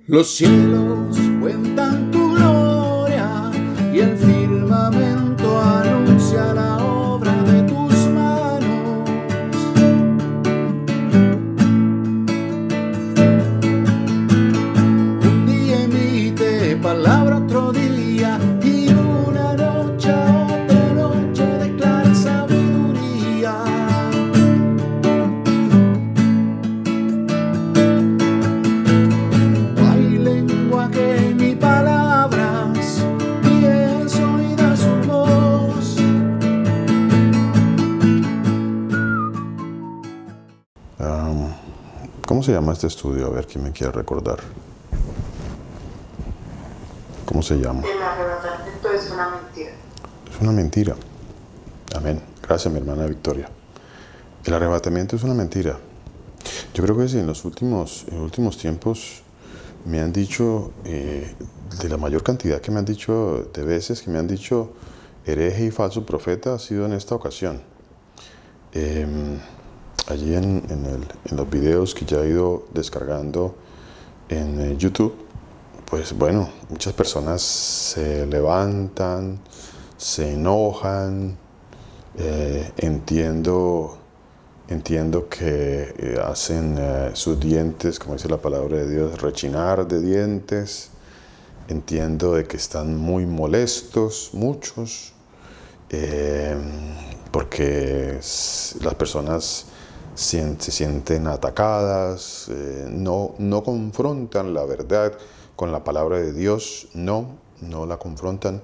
Los cielos cuentan tu gloria y el firmamento anuncia la obra de tus manos. Un día emite palabra otro día y una noche a otra noche declara sabiduría. No hay lenguaje ni palabras, ni es oída su voz. ¿Cómo se llama este estudio? A ver, ¿quién me quiere recordar? ¿Cómo se llama? El arrebatamiento es una mentira. Es una mentira. Amén. Gracias, mi hermana Victoria. El arrebatamiento es una mentira. Yo creo que sí, en los últimos tiempos me han dicho, de la mayor cantidad que me han dicho, de veces que me han dicho hereje y falso profeta, ha sido en esta ocasión. Allí en los videos que ya he ido descargando en YouTube, pues bueno, muchas personas se levantan, se enojan, entiendo que hacen sus dientes, como dice la palabra de Dios, rechinar de dientes. Entiendo de que están muy molestos, muchos, porque las personas se sienten atacadas, no confrontan la verdad con la palabra de Dios, no la confrontan.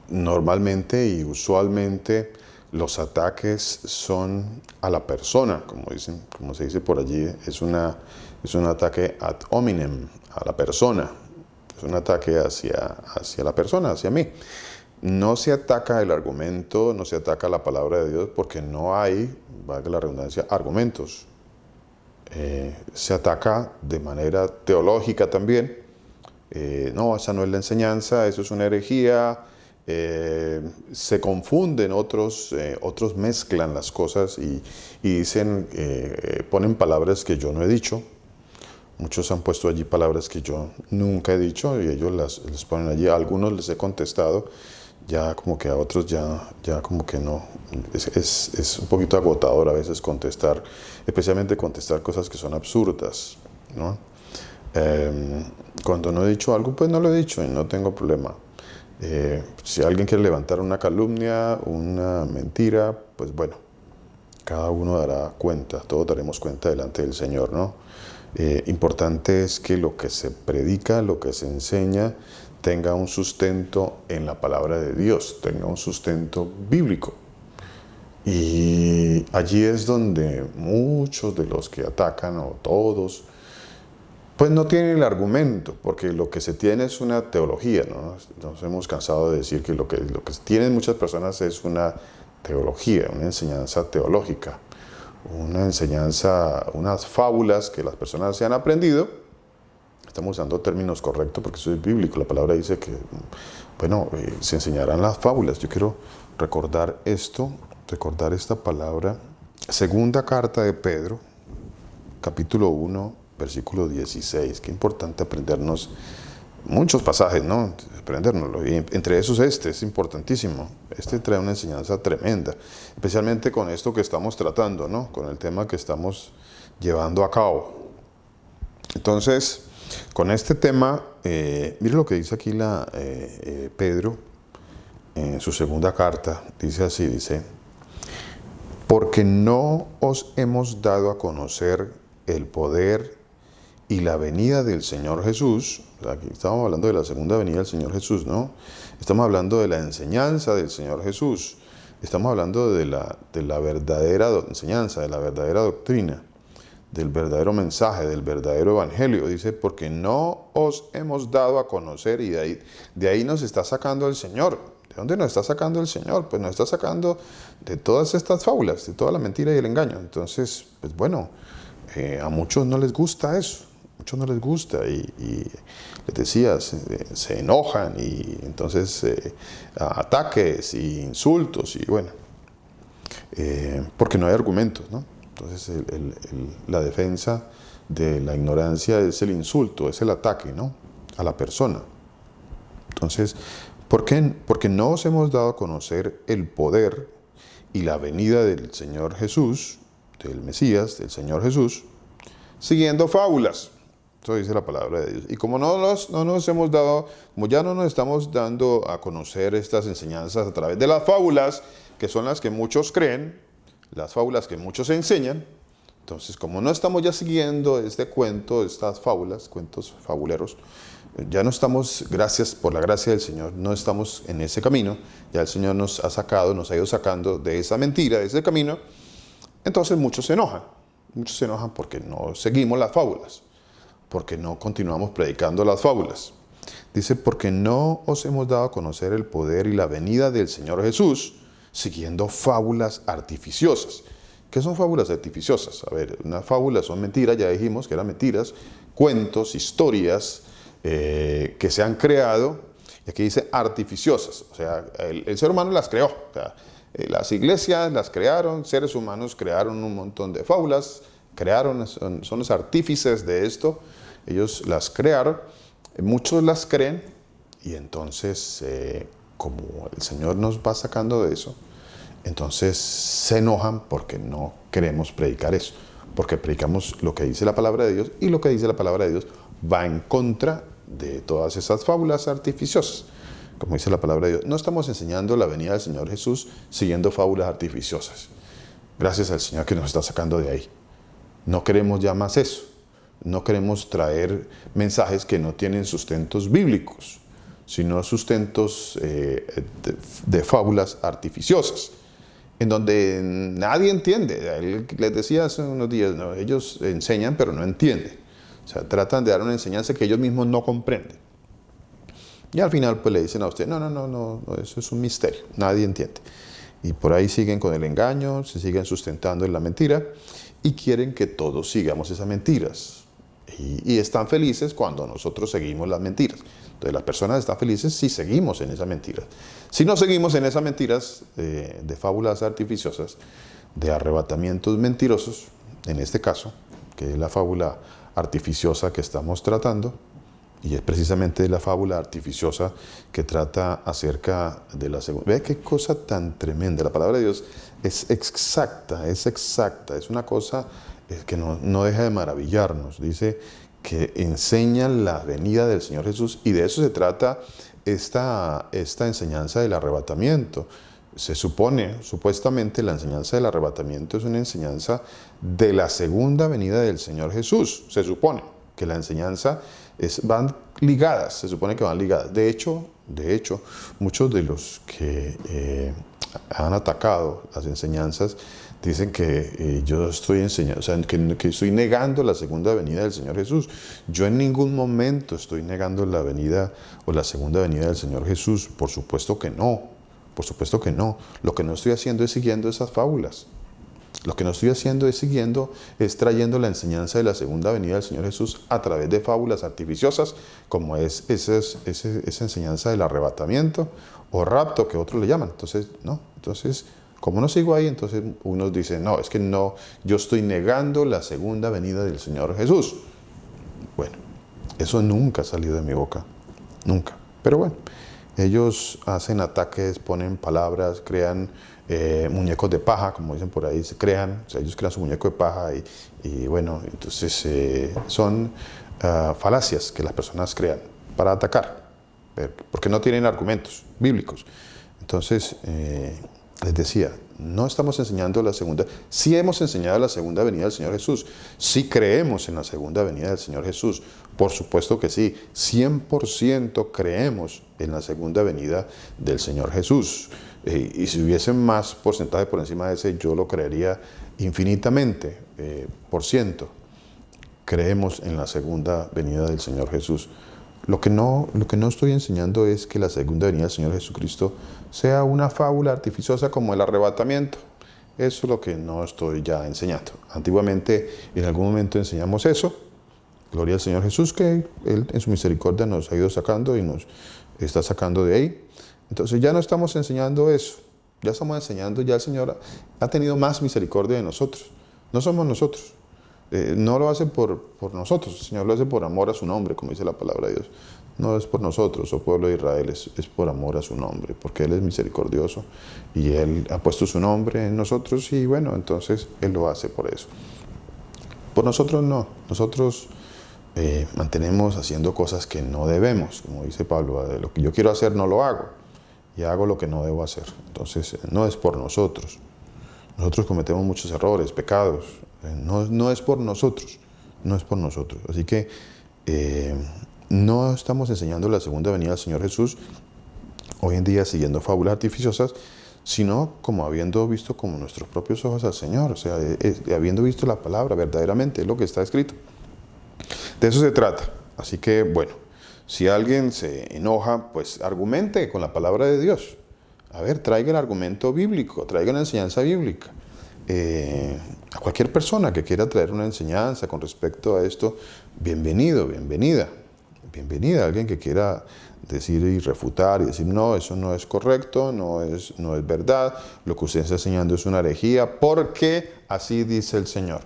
Normalmente y usualmente los ataques son a la persona, como se dice por allí, es un ataque ad hominem, a la persona, es un ataque hacia la persona, hacia mí. No se ataca el argumento, no se ataca la palabra de Dios, porque no hay, valga la redundancia, argumentos. Se ataca de manera teológica también. No, esa no es la enseñanza, eso es una herejía. Se confunden, otros mezclan las cosas y dicen, ponen palabras que yo no he dicho. Muchos han puesto allí palabras que yo nunca he dicho y ellos les ponen allí. A algunos les he contestado, ya como que a otros ya como que no. Es un poquito agotador a veces contestar, especialmente contestar cosas que son absurdas, ¿no? Cuando no he dicho algo, pues no lo he dicho y no tengo problema. Si alguien quiere levantar una calumnia, una mentira, pues bueno, cada uno dará cuenta, todos daremos cuenta delante del Señor, ¿no? Importante es que lo que se predica, lo que se enseña, tenga un sustento en la palabra de Dios, tenga un sustento bíblico. Y allí es donde muchos de los que atacan, o todos, pues no tienen el argumento, porque lo que se tiene es una teología, ¿no? Nos hemos cansado de decir que lo que tienen muchas personas es una teología, una enseñanza teológica, una enseñanza, unas fábulas que las personas se han aprendido. Estamos usando términos correctos porque eso es bíblico. La palabra dice que, bueno, se enseñarán las fábulas. Yo quiero recordar esta palabra. Segunda carta de Pedro, capítulo 1, versículo 16. Qué importante aprendernos muchos pasajes, ¿no? Aprendérnoslo. Y entre esos es importantísimo. Este trae una enseñanza tremenda, especialmente con esto que estamos tratando, ¿no? Con el tema que estamos llevando a cabo. Entonces, con este tema, mire lo que dice aquí Pedro en su segunda carta. Dice así, porque no os hemos dado a conocer el poder y la venida del Señor Jesús. Aquí estamos hablando de la segunda venida del Señor Jesús, ¿no? Estamos hablando de la enseñanza del Señor Jesús. Estamos hablando de la verdadera enseñanza, de la verdadera doctrina, del verdadero mensaje, del verdadero evangelio. Dice, porque no os hemos dado a conocer, y de ahí nos está sacando el Señor. ¿De dónde nos está sacando el Señor? Pues nos está sacando de todas estas fábulas, de toda la mentira y el engaño. Entonces, pues bueno, a muchos no les gusta eso. Muchos no les gusta y les decía, se enojan y entonces ataques y insultos y bueno, porque no hay argumentos, ¿no? Entonces la defensa de la ignorancia es el insulto, es el ataque, ¿no?, a la persona. Entonces, ¿por qué? Porque no os hemos dado a conocer el poder y la venida del Señor Jesús, del Mesías, del Señor Jesús, siguiendo fábulas. Eso dice la palabra de Dios. Y como no nos hemos dado, como ya no nos estamos dando a conocer estas enseñanzas a través de las fábulas, que son las que muchos creen, las fábulas que muchos enseñan, entonces como no estamos ya siguiendo este cuento, estas fábulas, cuentos fabuleros, ya no estamos, gracias por la gracia del Señor, no estamos en ese camino, ya el Señor nos ha ido sacando de esa mentira, de ese camino, entonces muchos se enojan porque no seguimos las fábulas, porque no continuamos predicando las fábulas. Dice, porque no os hemos dado a conocer el poder y la venida del Señor Jesús, siguiendo fábulas artificiosas. ¿Qué son fábulas artificiosas? A ver, una fábula son mentiras, ya dijimos que eran mentiras, cuentos, historias que se han creado, y aquí dice artificiosas, o sea, el ser humano las creó, o sea, las iglesias las crearon, seres humanos crearon un montón de fábulas, son los artífices de esto, ellos las crearon, muchos las creen, y entonces, como el Señor nos va sacando de eso, entonces se enojan porque no queremos predicar eso, porque predicamos lo que dice la palabra de Dios, y lo que dice la palabra de Dios va en contra de todas esas fábulas artificiosas. Como dice la palabra de Dios, no estamos enseñando la venida del Señor Jesús siguiendo fábulas artificiosas. Gracias al Señor que nos está sacando de ahí. No queremos ya más eso. No queremos traer mensajes que no tienen sustentos bíblicos, sino sustentos de fábulas artificiosas, en donde nadie entiende. Él les decía hace unos días, ¿no?, ellos enseñan pero no entienden. O sea, tratan de dar una enseñanza que ellos mismos no comprenden. Y al final pues le dicen a usted, no, eso es un misterio, nadie entiende. Y por ahí siguen con el engaño, se siguen sustentando en la mentira y quieren que todos sigamos esas mentiras. Y están felices cuando nosotros seguimos las mentiras. Entonces las personas están felices si seguimos en esas mentiras. Si no seguimos en esas mentiras de fábulas artificiosas, de arrebatamientos mentirosos, en este caso, que es la fábula artificiosa que estamos tratando, y es precisamente la fábula artificiosa que trata acerca de la segunda. Ve qué cosa tan tremenda. La palabra de Dios es exacta, es una cosa que no deja de maravillarnos. Dice que enseña la venida del Señor Jesús, y de eso se trata esta enseñanza del arrebatamiento. Se supone, supuestamente, la enseñanza del arrebatamiento es una enseñanza de la segunda venida del Señor Jesús. Se supone que la enseñanza van ligadas, se supone que van ligadas. De hecho, muchos de los que han atacado las enseñanzas dicen que yo estoy enseñando, o sea, que estoy negando la segunda venida del Señor Jesús. Yo en ningún momento estoy negando la venida o la segunda venida del Señor Jesús. Por supuesto que no. Por supuesto que no. Lo que no estoy haciendo es siguiendo esas fábulas. Lo que no estoy haciendo es trayendo la enseñanza de la segunda venida del Señor Jesús a través de fábulas artificiosas, como es esa enseñanza del arrebatamiento o rapto, que otros le llaman. Entonces, no. Entonces, como no sigo ahí, entonces unos dicen, no, es que no, yo estoy negando la segunda venida del Señor Jesús. Bueno, eso nunca ha salido de mi boca. Nunca. Pero bueno. Ellos hacen ataques, ponen palabras, crean muñecos de paja, como dicen por ahí, o sea, ellos crean su muñeco de paja y bueno, entonces son falacias que las personas crean para atacar, porque no tienen argumentos bíblicos. Entonces, les decía, no estamos enseñando la segunda, sí hemos enseñado la segunda venida del Señor Jesús, sí creemos en la segunda venida del Señor Jesús, por supuesto que sí, 100% creemos en la segunda venida del Señor Jesús. Y si hubiese más porcentaje por encima de ese, yo lo creería infinitamente, por ciento. Creemos en la segunda venida del Señor Jesús. Lo que no estoy enseñando es que la segunda venida del Señor Jesucristo sea una fábula artificiosa como el arrebatamiento. Eso es lo que no estoy ya enseñando. Antiguamente, en algún momento enseñamos eso. Gloria al Señor Jesús, que Él en su misericordia nos ha ido sacando y nos está sacando de ahí. Entonces ya no estamos enseñando eso. Ya estamos enseñando, ya el Señor ha tenido más misericordia de nosotros. No somos nosotros. No lo hace por nosotros, el Señor lo hace por amor a su nombre, como dice la palabra de Dios. No es por nosotros, oh pueblo de Israel, es por amor a su nombre, porque Él es misericordioso y Él ha puesto su nombre en nosotros y bueno, entonces Él lo hace por eso. Por nosotros no, nosotros mantenemos haciendo cosas que no debemos, como dice Pablo, lo que yo quiero hacer no lo hago y hago lo que no debo hacer. Entonces no es por nosotros. Nosotros cometemos muchos errores, pecados. No es por nosotros, no es por nosotros. Así que no estamos enseñando la segunda venida del Señor Jesús hoy en día siguiendo fábulas artificiosas, sino como habiendo visto con nuestros propios ojos al Señor, o sea, habiendo visto la palabra verdaderamente, es lo que está escrito. De eso se trata. Así que, bueno, si alguien se enoja, pues argumente con la palabra de Dios. A ver, traiga el argumento bíblico, traiga la enseñanza bíblica. A cualquier persona que quiera traer una enseñanza con respecto a esto, bienvenido, bienvenida. Bienvenida, alguien que quiera decir y refutar y decir, no, eso no es correcto, no es verdad, lo que usted está enseñando es una herejía, porque así dice el Señor.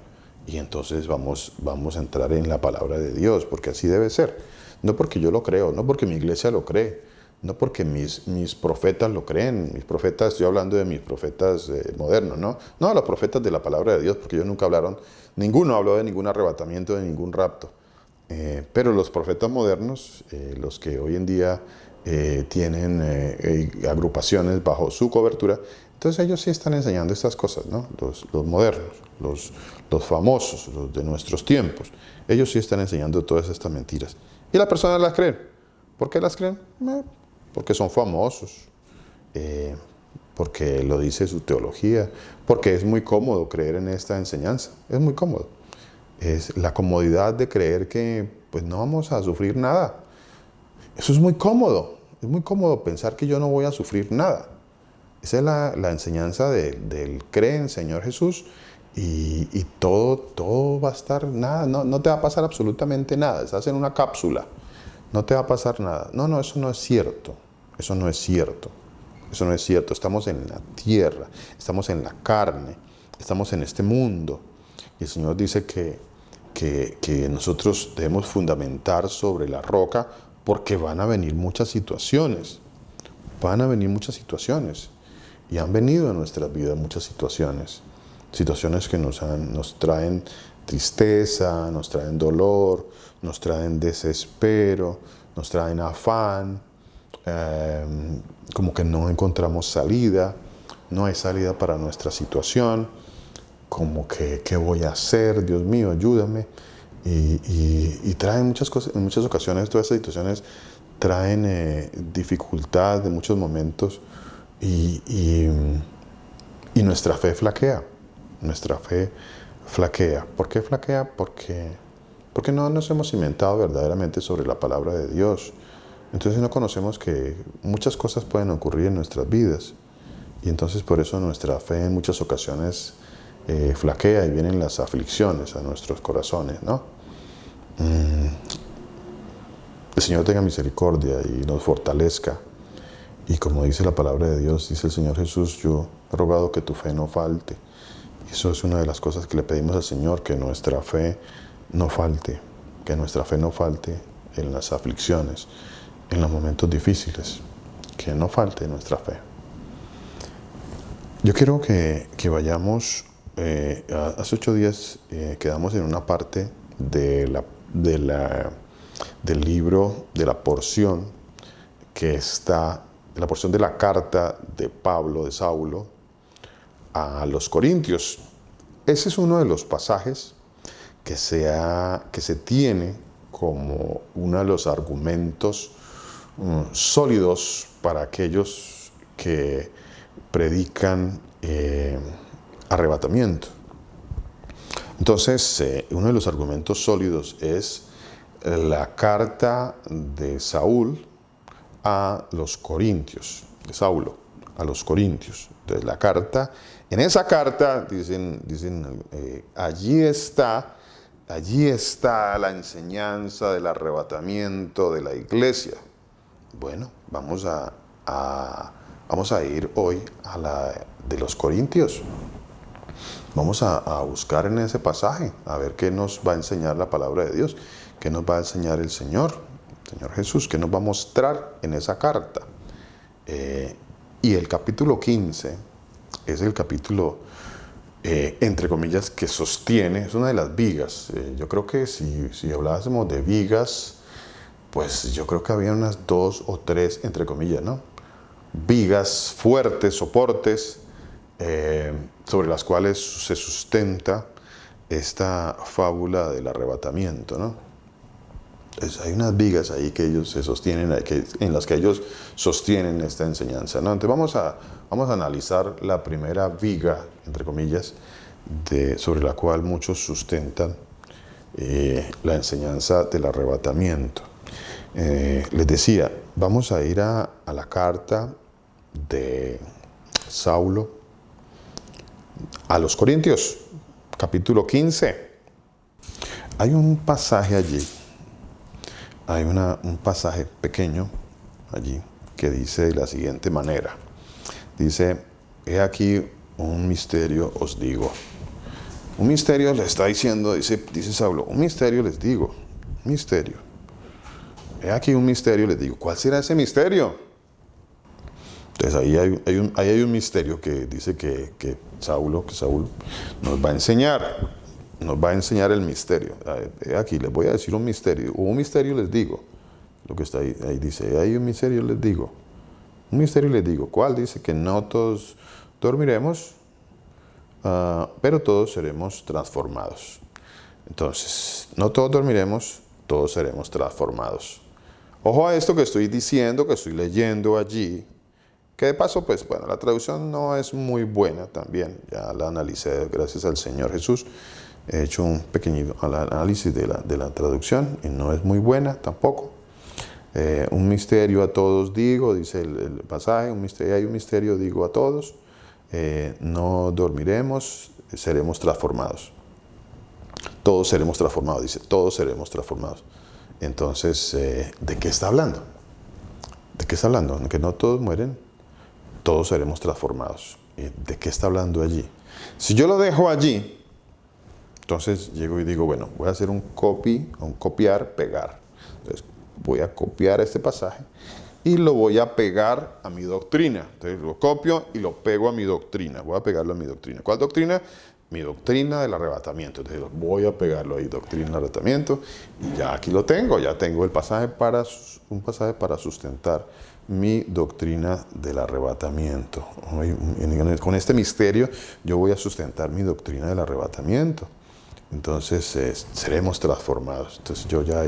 Y entonces vamos a entrar en la palabra de Dios, porque así debe ser. No porque yo lo creo, no porque mi iglesia lo cree, no porque mis profetas lo creen. Mis profetas, estoy hablando de mis profetas modernos, ¿no? No, los profetas de la palabra de Dios, porque ellos nunca hablaron, ninguno habló de ningún arrebatamiento, de ningún rapto. Pero los profetas modernos, los que hoy en día tienen agrupaciones bajo su cobertura, entonces ellos sí están enseñando estas cosas, ¿no? Los modernos, los famosos, los de nuestros tiempos, ellos sí están enseñando todas estas mentiras. Y las personas las creen. ¿Por qué las creen? Porque son famosos, porque lo dice su teología, porque es muy cómodo creer en esta enseñanza, es muy cómodo. Es la comodidad de creer que pues no vamos a sufrir nada. Eso es muy cómodo pensar que yo no voy a sufrir nada. Esa es la enseñanza del cree en Señor Jesús y todo va a estar, nada, no te va a pasar absolutamente nada, estás en una cápsula, no te va a pasar nada. No, eso no es cierto, eso no es cierto, estamos en la tierra, estamos en la carne, estamos en este mundo y el Señor dice que nosotros debemos fundamentar sobre la roca porque van a venir muchas situaciones, y han venido a nuestras vidas muchas situaciones que nos traen tristeza, nos traen dolor, nos traen desespero, nos traen afán, como que no encontramos salida, no hay salida para nuestra situación, como que ¿qué voy a hacer? Dios mío, ayúdame. Y traen muchas cosas, en muchas ocasiones todas estas situaciones traen dificultad en muchos momentos y nuestra fe flaquea. ¿Por qué flaquea? Porque no nos hemos cimentado verdaderamente sobre la palabra de Dios. Entonces no conocemos que muchas cosas pueden ocurrir en nuestras vidas. Y entonces por eso nuestra fe en muchas ocasiones flaquea y vienen las aflicciones a nuestros corazones, ¿no? El Señor tenga misericordia y nos fortalezca. Y como dice la palabra de Dios, dice el Señor Jesús, yo he rogado que tu fe no falte. Y eso es una de las cosas que le pedimos al Señor, que nuestra fe no falte, en las aflicciones, en los momentos difíciles, que no falte nuestra fe. Yo quiero que vayamos, hace 8 días quedamos en una parte del libro, de la porción que está, la porción de la carta de Pablo, de Saulo, a los Corintios. Ese es uno de los pasajes que se tiene como uno de los argumentos sólidos para aquellos que predican arrebatamiento. Entonces, uno de los argumentos sólidos es la carta de Saúl a los Corintios, de Saulo a los Corintios. Entonces, en esa carta dicen allí está la enseñanza del arrebatamiento de la iglesia. Bueno, vamos a ir hoy a la de los Corintios. Vamos a buscar en ese pasaje, a ver qué nos va a enseñar la palabra de Dios, qué nos va a enseñar el Señor Jesús, qué nos va a mostrar en esa carta. Y el capítulo 15 es el capítulo, entre comillas, que sostiene, es una de las vigas. Yo creo que si hablásemos de vigas, pues yo creo que había unas 2 o 3, entre comillas, ¿no? Vigas fuertes, soportes, sobre las cuales se sustenta esta fábula del arrebatamiento, ¿no? Entonces, hay unas vigas ahí que ellos se sostienen, en las que ellos sostienen esta enseñanza, ¿no? Entonces vamos a analizar la primera viga, entre comillas, sobre la cual muchos sustentan la enseñanza del arrebatamiento. Les decía, vamos a ir a la carta de Saulo a los Corintios, capítulo 15. Hay un pasaje allí, hay un pasaje pequeño allí que dice de la siguiente manera. Dice, he aquí un misterio os digo. Un misterio le está diciendo, dice Saulo, un misterio les digo, un misterio. He aquí un misterio les digo. ¿Cuál será ese misterio? Entonces ahí hay un misterio que dice que Saúl nos va a enseñar el misterio. Aquí les voy a decir un misterio, o un misterio les digo, lo que está ahí dice, hay un misterio les digo, ¿cuál? Dice que no todos dormiremos, pero todos seremos transformados. Entonces, no todos dormiremos, todos seremos transformados. Ojo a esto que estoy diciendo, que estoy leyendo allí, que de paso, pues bueno, la traducción no es muy buena también, ya la analicé gracias al Señor Jesús, he hecho un pequeño análisis de la traducción y no es muy buena tampoco. Un misterio a todos digo, dice el pasaje, hay un misterio digo a todos, no dormiremos, seremos transformados. Todos seremos transformados, dice, todos seremos transformados. Entonces, ¿de qué está hablando? ¿De qué está hablando? Que no todos mueren, todos seremos transformados. ¿De qué está hablando allí? Si yo lo dejo allí, entonces llego y digo, bueno, voy a hacer un copiar, pegar. Entonces, voy a copiar este pasaje y lo voy a pegar a mi doctrina. Entonces, lo copio y lo pego a mi doctrina. Voy a pegarlo a mi doctrina. ¿Cuál doctrina? Mi doctrina del arrebatamiento. Entonces, voy a pegarlo ahí, doctrina del arrebatamiento. Y ya aquí lo tengo. Ya tengo un pasaje para sustentar mi doctrina del arrebatamiento. Con este misterio yo voy a sustentar mi doctrina del arrebatamiento. Entonces seremos transformados. Entonces yo ya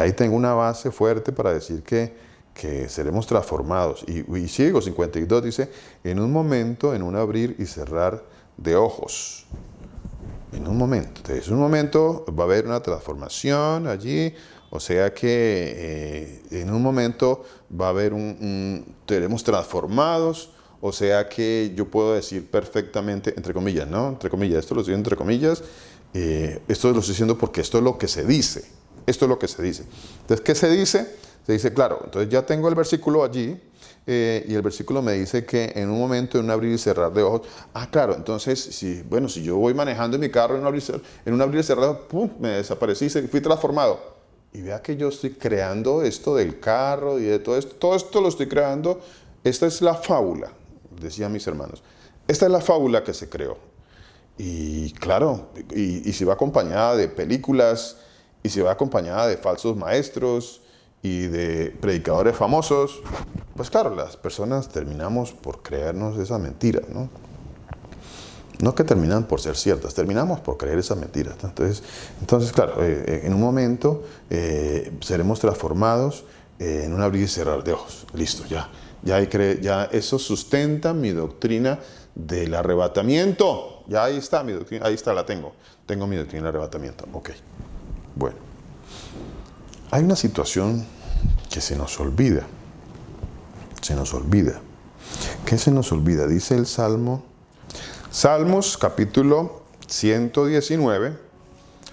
ahí tengo una base fuerte para decir que seremos transformados. Y sigo, 52 dice, en un momento, en un abrir y cerrar de ojos. En un momento. Entonces, en un momento va a haber una transformación allí. O sea que en un momento va a haber seremos transformados. O sea que yo puedo decir perfectamente, entre comillas, ¿no? Entre comillas, esto lo estoy diciendo entre comillas. Esto lo estoy diciendo porque esto es lo que se dice. Esto es lo que se dice. Entonces, ¿qué se dice? Se dice, claro, entonces ya tengo el versículo allí. Y el versículo me dice que en un momento, en un abrir y cerrar de ojos. Ah, claro, entonces, si yo voy manejando en mi carro en un abrir y cerrar, ¡pum!, me desaparecí, fui transformado. Y vea que yo estoy creando esto del carro y de todo esto lo estoy creando. Esta es la fábula, decían mis hermanos. Esta es la fábula que se creó. Y claro, y si va acompañada de películas, y si va acompañada de falsos maestros y de predicadores famosos, pues claro, las personas terminamos por creernos esa mentira, ¿no? No que terminan por ser ciertas, terminamos por creer esas mentiras, ¿no? Entonces, claro, en un momento seremos transformados en un abrir y cerrar de ojos. Listo, ya eso sustenta mi doctrina del arrebatamiento. Ya ahí está mi doctrina, ahí está, la tengo. Tengo mi doctrina del arrebatamiento. Ok, bueno. Hay una situación que se nos olvida. Se nos olvida. ¿Qué se nos olvida? Dice el Salmos capítulo 119,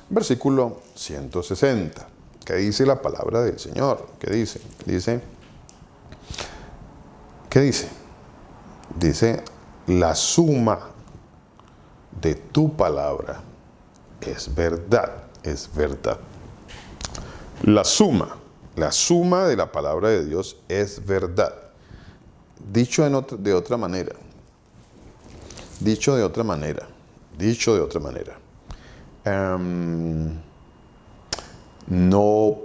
versículo 160. ¿Qué dice la palabra del Señor? ¿Qué dice? ¿Qué dice? Dice, la suma de tu palabra es verdad, es verdad. La suma de la palabra de Dios es verdad. Dicho de otra manera, no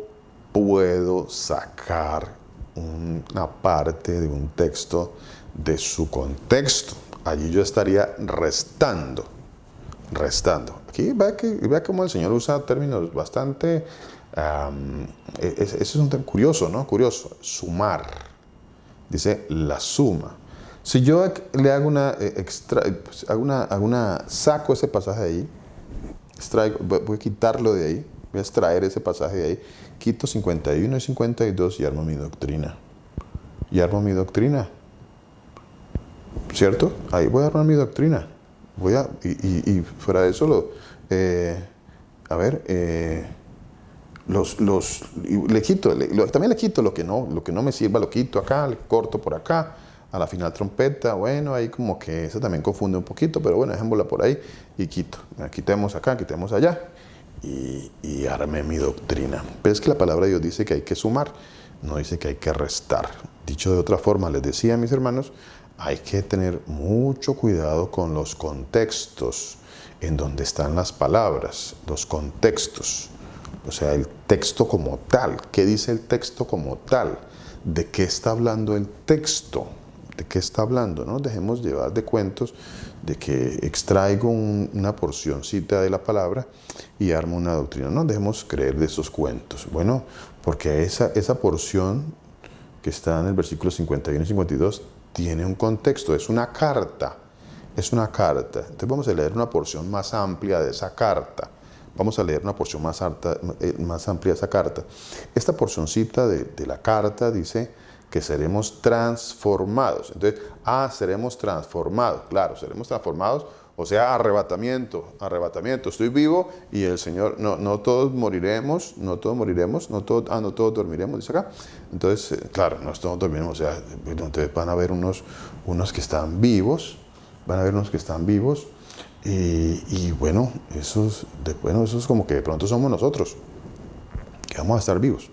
puedo sacar una parte de un texto de su contexto. Allí yo estaría restando. Aquí vea cómo el Señor usa términos bastante... eso es un tema curioso, ¿no? Curioso. Sumar. Dice la suma. Si yo le hago saco ese pasaje de ahí, voy a quitarlo de ahí, voy a extraer ese pasaje de ahí, quito 51 y 52 y armo mi doctrina. ¿Cierto? Ahí voy a armar mi doctrina. Y fuera de eso, también le quito lo que no me sirva, lo quito acá, le corto por acá, a la final trompeta, bueno, ahí como que eso también confunde un poquito, pero bueno, dejémosla por ahí y quito. Quitemos acá, quitemos allá y armé mi doctrina. Pero es que la palabra de Dios dice que hay que sumar, no dice que hay que restar. Dicho de otra forma, les decía a mis hermanos, hay que tener mucho cuidado con los contextos en donde están las palabras, los contextos. O sea, el texto como tal. ¿Qué dice el texto como tal? ¿De qué está hablando el texto? ¿De qué está hablando? No nos dejemos llevar de cuentos de que extraigo una porcioncita de la palabra y armo una doctrina. No nos dejemos creer de esos cuentos. Bueno, porque esa porción que está en el versículo 51 y 52 tiene un contexto, es una carta. Entonces vamos a leer una porción más amplia de esa carta. Vamos a leer una porción más amplia de esa carta. Esta porcioncita de la carta dice que seremos transformados. Entonces, seremos transformados. Claro, seremos transformados, o sea, arrebatamiento. Estoy vivo y el Señor, no todos moriremos, no todos dormiremos, dice acá. Entonces, claro, no todos dormiremos, o sea, entonces van a haber unos que están vivos, y bueno, eso es como que de pronto somos nosotros, que vamos a estar vivos.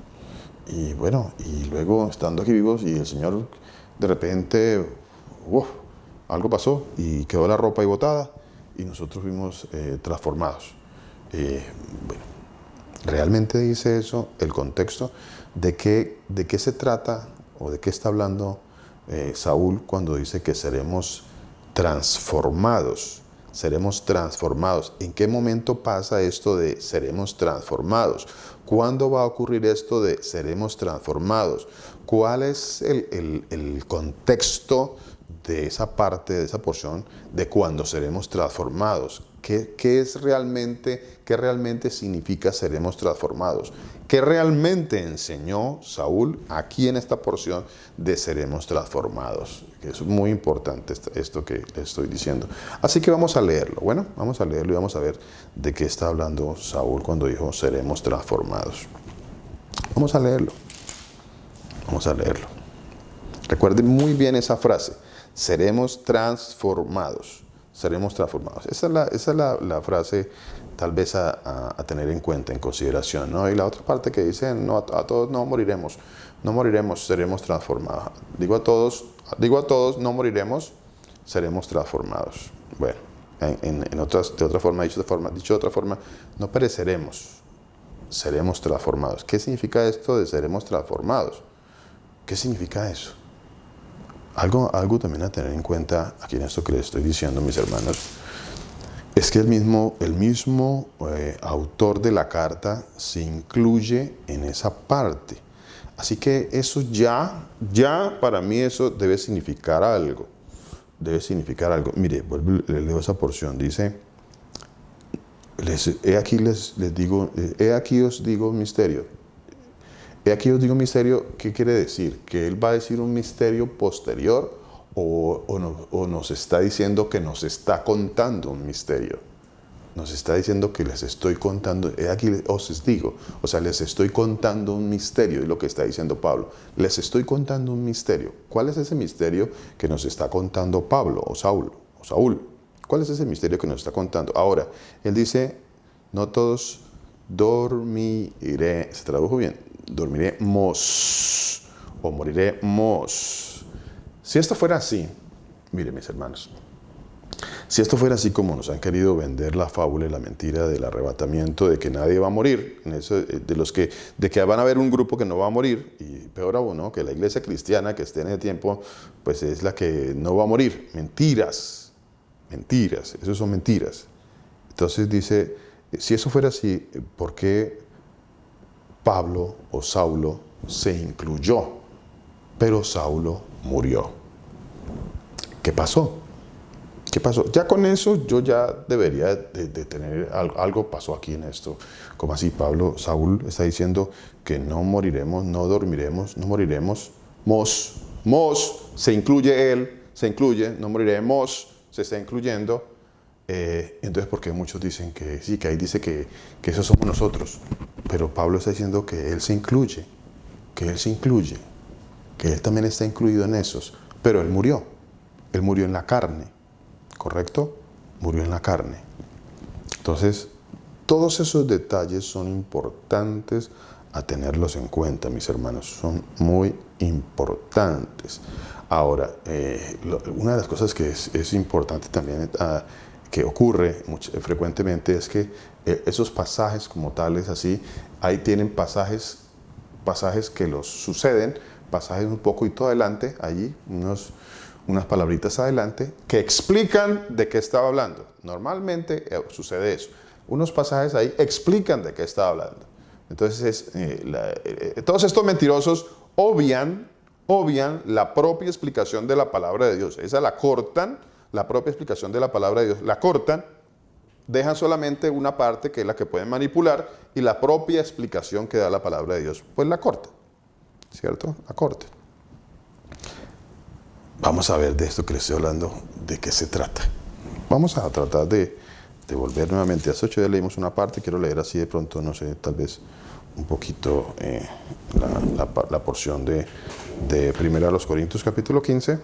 Y bueno, y luego estando aquí vivos y el Señor de repente, algo pasó y quedó la ropa ahí botada y nosotros fuimos transformados. Bueno, realmente dice eso, el contexto, de qué se trata o de qué está hablando Saúl cuando dice que seremos transformados. ¿En qué momento pasa esto de seremos transformados? ¿Cuándo va a ocurrir esto de seremos transformados? ¿Cuál es el contexto de esa parte, de esa porción, de cuando seremos transformados? ¿Qué realmente significa seremos transformados? ¿Qué realmente enseñó Saúl aquí en esta porción de seremos transformados? Que es muy importante esto que les estoy diciendo. Así que vamos a leerlo. Bueno, vamos a leerlo y vamos a ver de qué está hablando Saúl cuando dijo seremos transformados. Vamos a leerlo. Recuerden muy bien esa frase. Seremos transformados. Esa es la frase tal vez a tener en cuenta, en consideración, ¿no? Y la otra parte que dice, no, a todos no moriremos, seremos transformados. Digo a todos, no moriremos, seremos transformados. Bueno, de otra forma, no pereceremos, seremos transformados. ¿Qué significa esto de seremos transformados? ¿Qué significa eso? Algo también a tener en cuenta aquí en esto que les estoy diciendo, mis hermanos, es que el mismo autor de la carta se incluye en esa parte. Así que eso ya para mí eso debe significar algo. Mire, le leo esa porción. Dice, he aquí os digo un misterio. ¿Qué quiere decir? ¿Que él va a decir un misterio posterior o nos está diciendo que nos está contando un misterio? Nos está diciendo que les estoy contando, aquí os digo, o sea, les estoy contando un misterio, es lo que está diciendo Pablo. Les estoy contando un misterio. ¿Cuál es ese misterio que nos está contando Pablo o Saúl? ¿Cuál es ese misterio que nos está contando? Ahora, él dice, no todos dormiré, se tradujo bien, dormiremos o moriremos. Si esto fuera así, miren mis hermanos, si esto fuera así como nos han querido vender la fábula y la mentira del arrebatamiento, de que nadie va a morir, de que van a haber un grupo que no va a morir, y peor aún, ¿no? Que la iglesia cristiana que esté en ese tiempo, pues es la que no va a morir. Mentiras, eso son mentiras. Entonces dice, si eso fuera así, ¿por qué Pablo o Saulo se incluyó? Pero Saulo murió. ¿Qué pasó? ¿Qué pasó? Ya con eso yo ya debería de tener algo pasó aquí en esto. Como así Saúl está diciendo que no moriremos, no dormiremos, no moriremos. Se incluye él, se incluye, no moriremos, se está incluyendo. Entonces, ¿por qué muchos dicen que sí, que ahí dice que esos somos nosotros? Pero Pablo está diciendo que él se incluye, que él también está incluido en esos. Pero él murió en la carne. ¿Correcto? Murió en la carne. Entonces, todos esos detalles son importantes a tenerlos en cuenta, mis hermanos. Son muy importantes. Ahora, una de las cosas que es importante también, que ocurre frecuentemente, es que esos pasajes como tales, así, ahí tienen pasajes que los suceden, pasajes un poquito adelante, allí, unas palabritas adelante, que explican de qué estaba hablando. Normalmente sucede eso. Unos pasajes ahí explican de qué estaba hablando. Entonces, todos estos mentirosos obvian la propia explicación de la palabra de Dios. Esa la cortan, la propia explicación de la palabra de Dios. La cortan, dejan solamente una parte que es la que pueden manipular, y la propia explicación que da la palabra de Dios, pues la cortan. ¿Cierto? La cortan. Vamos a ver de esto que les estoy hablando, de qué se trata. Vamos a tratar de volver nuevamente a las 8. Ya leímos una parte, quiero leer así de pronto, no sé, tal vez un poquito la porción de 1 Corintios capítulo 15,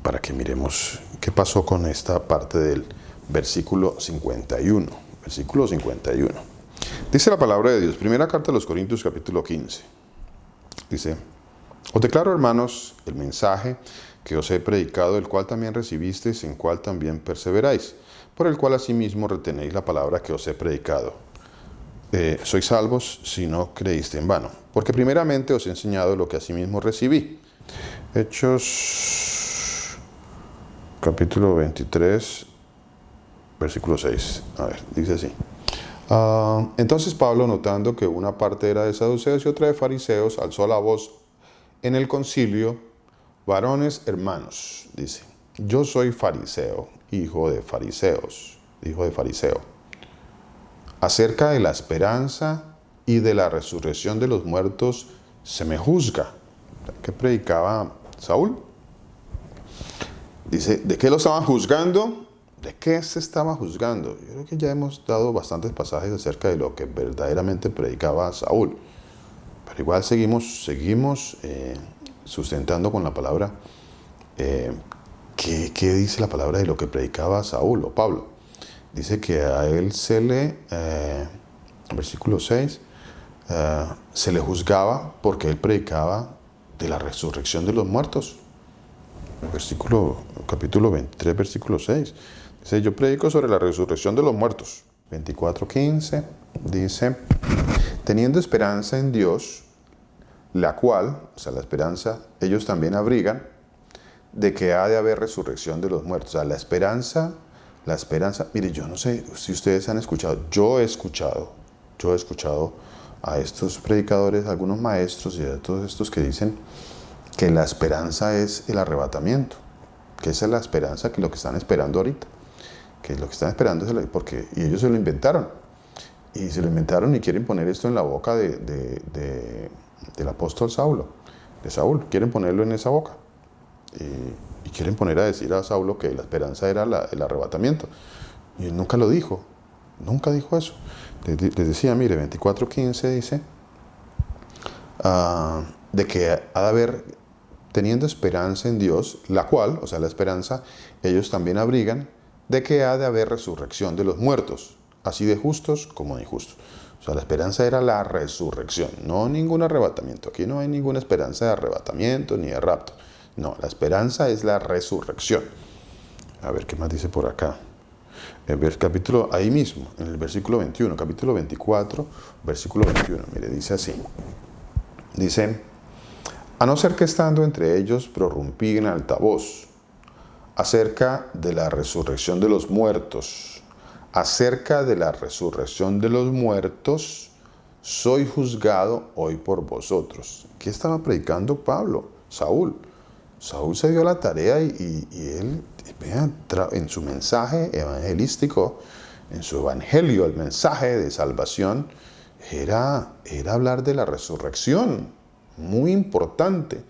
para que miremos qué pasó con esta parte del versículo 51. Versículo 51. Dice la palabra de Dios, primera carta a los Corintios capítulo 15. Dice: os declaro, hermanos, el mensaje que os he predicado, el cual también recibisteis, en cual también perseveráis, por el cual asimismo retenéis la palabra que os he predicado. Sois salvos si no creíste en vano, porque primeramente os he enseñado lo que asimismo recibí. Hechos capítulo 23, versículo 6. A ver, dice así. Entonces Pablo, notando que una parte era de saduceos y otra de fariseos, alzó la voz en el concilio: varones hermanos, dice, yo soy fariseo, hijo de fariseo. Acerca de la esperanza y de la resurrección de los muertos se me juzga. ¿Qué predicaba Saúl? Dice, ¿de qué lo estaban juzgando? ¿De qué se estaba juzgando? Yo creo que ya hemos dado bastantes pasajes acerca de lo que verdaderamente predicaba Saúl. Pero igual seguimos sustentando con la palabra. ¿Qué dice la palabra de lo que predicaba Saúl o Pablo? Dice que a él versículo 6, se le juzgaba porque él predicaba de la resurrección de los muertos. Capítulo 23, versículo 6. Dice, yo predico sobre la resurrección de los muertos. 24:15 dice, teniendo esperanza en Dios, la cual, o sea, la esperanza, ellos también abrigan, de que ha de haber resurrección de los muertos. O sea, la esperanza, mire, yo no sé si ustedes han escuchado, yo he escuchado a estos predicadores, a algunos maestros y a todos estos que dicen que la esperanza es el arrebatamiento, que esa es la esperanza, que lo que están esperando ahorita, que lo que están esperando es y ellos se lo inventaron, y quieren poner esto en la boca del apóstol Saulo, de Saúl, quieren ponerlo en esa boca, y quieren poner a decir a Saulo que la esperanza era el arrebatamiento, y él nunca lo dijo, nunca dijo eso. Les decía, mire, 24:15 dice, de que ha de haber teniendo esperanza en Dios, la cual, o sea, la esperanza, ellos también abrigan, de que ha de haber resurrección de los muertos, así de justos como de injustos. O sea, la esperanza era la resurrección, no ningún arrebatamiento. Aquí no hay ninguna esperanza de arrebatamiento ni de rapto. No, la esperanza es la resurrección. A ver, ¿qué más dice por acá? El capítulo, ahí mismo, en el versículo 21, capítulo 24, versículo 21, mire, dice así. Dice, a no ser que estando entre ellos prorrumpí en alta voz, acerca de la resurrección de los muertos, acerca de la resurrección de los muertos, soy juzgado hoy por vosotros. ¿Qué estaba predicando Pablo? Saúl. Saúl se dio la tarea y él, vean, en su mensaje evangelístico, en su evangelio, el mensaje de salvación, era hablar de la resurrección, muy importante.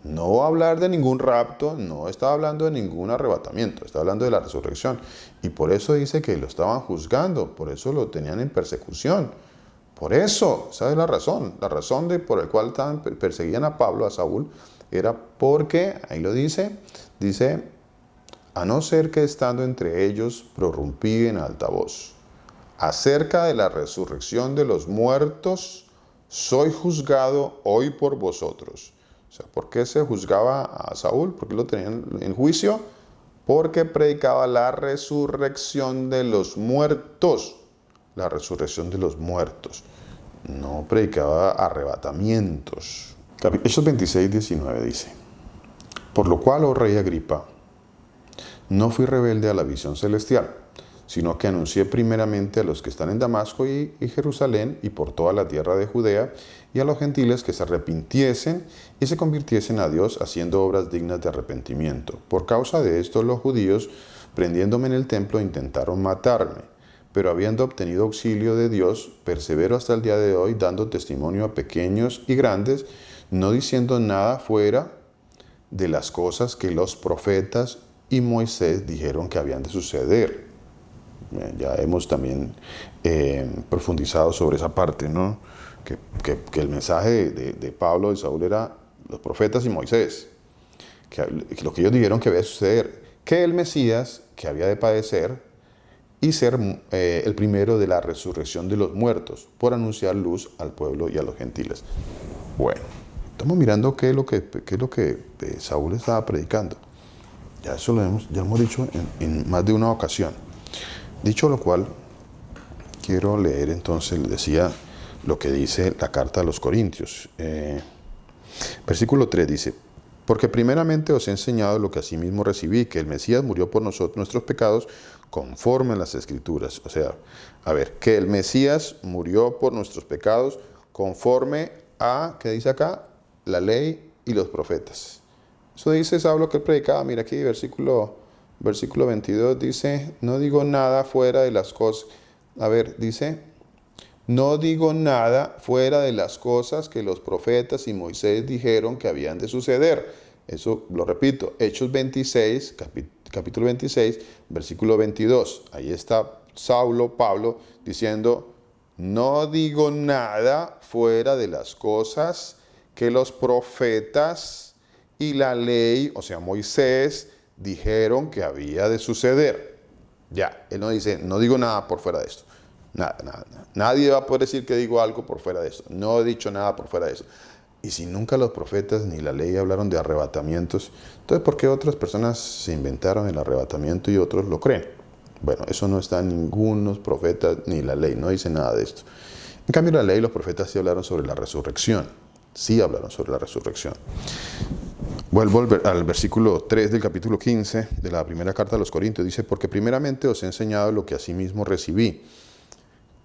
No hablar de ningún rapto, no estaba hablando de ningún arrebatamiento, estaba hablando de la resurrección. Y por eso dice que lo estaban juzgando, por eso lo tenían en persecución. Por eso, esa es la razón por la cual perseguían a Pablo, a Saúl, era porque, ahí lo dice, a no ser que estando entre ellos prorrumpí en alta voz. Acerca de la resurrección de los muertos, soy juzgado hoy por vosotros. O sea, ¿por qué se juzgaba a Saúl? ¿Por qué lo tenían en juicio? Porque predicaba la resurrección de los muertos. La resurrección de los muertos. No predicaba arrebatamientos. Hechos 26, 19 dice, por lo cual, oh rey Agripa, no fui rebelde a la visión celestial, sino que anuncié primeramente a los que están en Damasco y Jerusalén y por toda la tierra de Judea y a los gentiles que se arrepintiesen y se convirtiesen a Dios haciendo obras dignas de arrepentimiento. Por causa de esto los judíos, prendiéndome en el templo, intentaron matarme, pero habiendo obtenido auxilio de Dios, persevero hasta el día de hoy, dando testimonio a pequeños y grandes, no diciendo nada fuera de las cosas que los profetas y Moisés dijeron que habían de suceder. Ya hemos también profundizado sobre esa parte, ¿no? Que el mensaje de Pablo y Saúl era los profetas y Moisés, que lo que ellos dijeron que había de suceder, que el Mesías, que había de padecer y ser el primero de la resurrección de los muertos, por anunciar luz al pueblo y a los gentiles. Bueno, estamos mirando qué es lo que Saúl estaba predicando. Ya eso ya hemos dicho en más de una ocasión. Dicho lo cual, quiero leer entonces, les decía, lo que dice la carta a los Corintios. Versículo 3 dice, porque primeramente os he enseñado lo que asimismo recibí, que el Mesías murió por nosotros nuestros pecados conforme a las Escrituras. O sea, a ver, que el Mesías murió por nuestros pecados conforme a, ¿qué dice acá? La ley y los profetas. Eso dice Saulo que él predicaba. Mira aquí, versículo 22 dice, no digo nada fuera de las cosas. A ver, dice, no digo nada fuera de las cosas que los profetas y Moisés dijeron que habían de suceder. Eso lo repito, Hechos 26, capítulo 26, versículo 22. Ahí está Pablo, diciendo, no digo nada fuera de las cosas que los profetas y la ley, o sea, Moisés, dijeron que había de suceder. Ya, él no dice, no digo nada por fuera de esto. Nada. Nadie va a poder decir que digo algo por fuera de esto. No he dicho nada por fuera de eso. Y si nunca los profetas ni la ley hablaron de arrebatamientos, entonces ¿por qué otras personas se inventaron el arrebatamiento y otros lo creen? Bueno, eso no está en ningunos profetas ni la ley, no dice nada de esto. En cambio, la ley y los profetas sí hablaron sobre la resurrección. Sí hablaron sobre la resurrección. Vuelvo al versículo 3 del capítulo 15 de la primera carta a los Corintios. Dice, porque primeramente os he enseñado lo que asimismo recibí,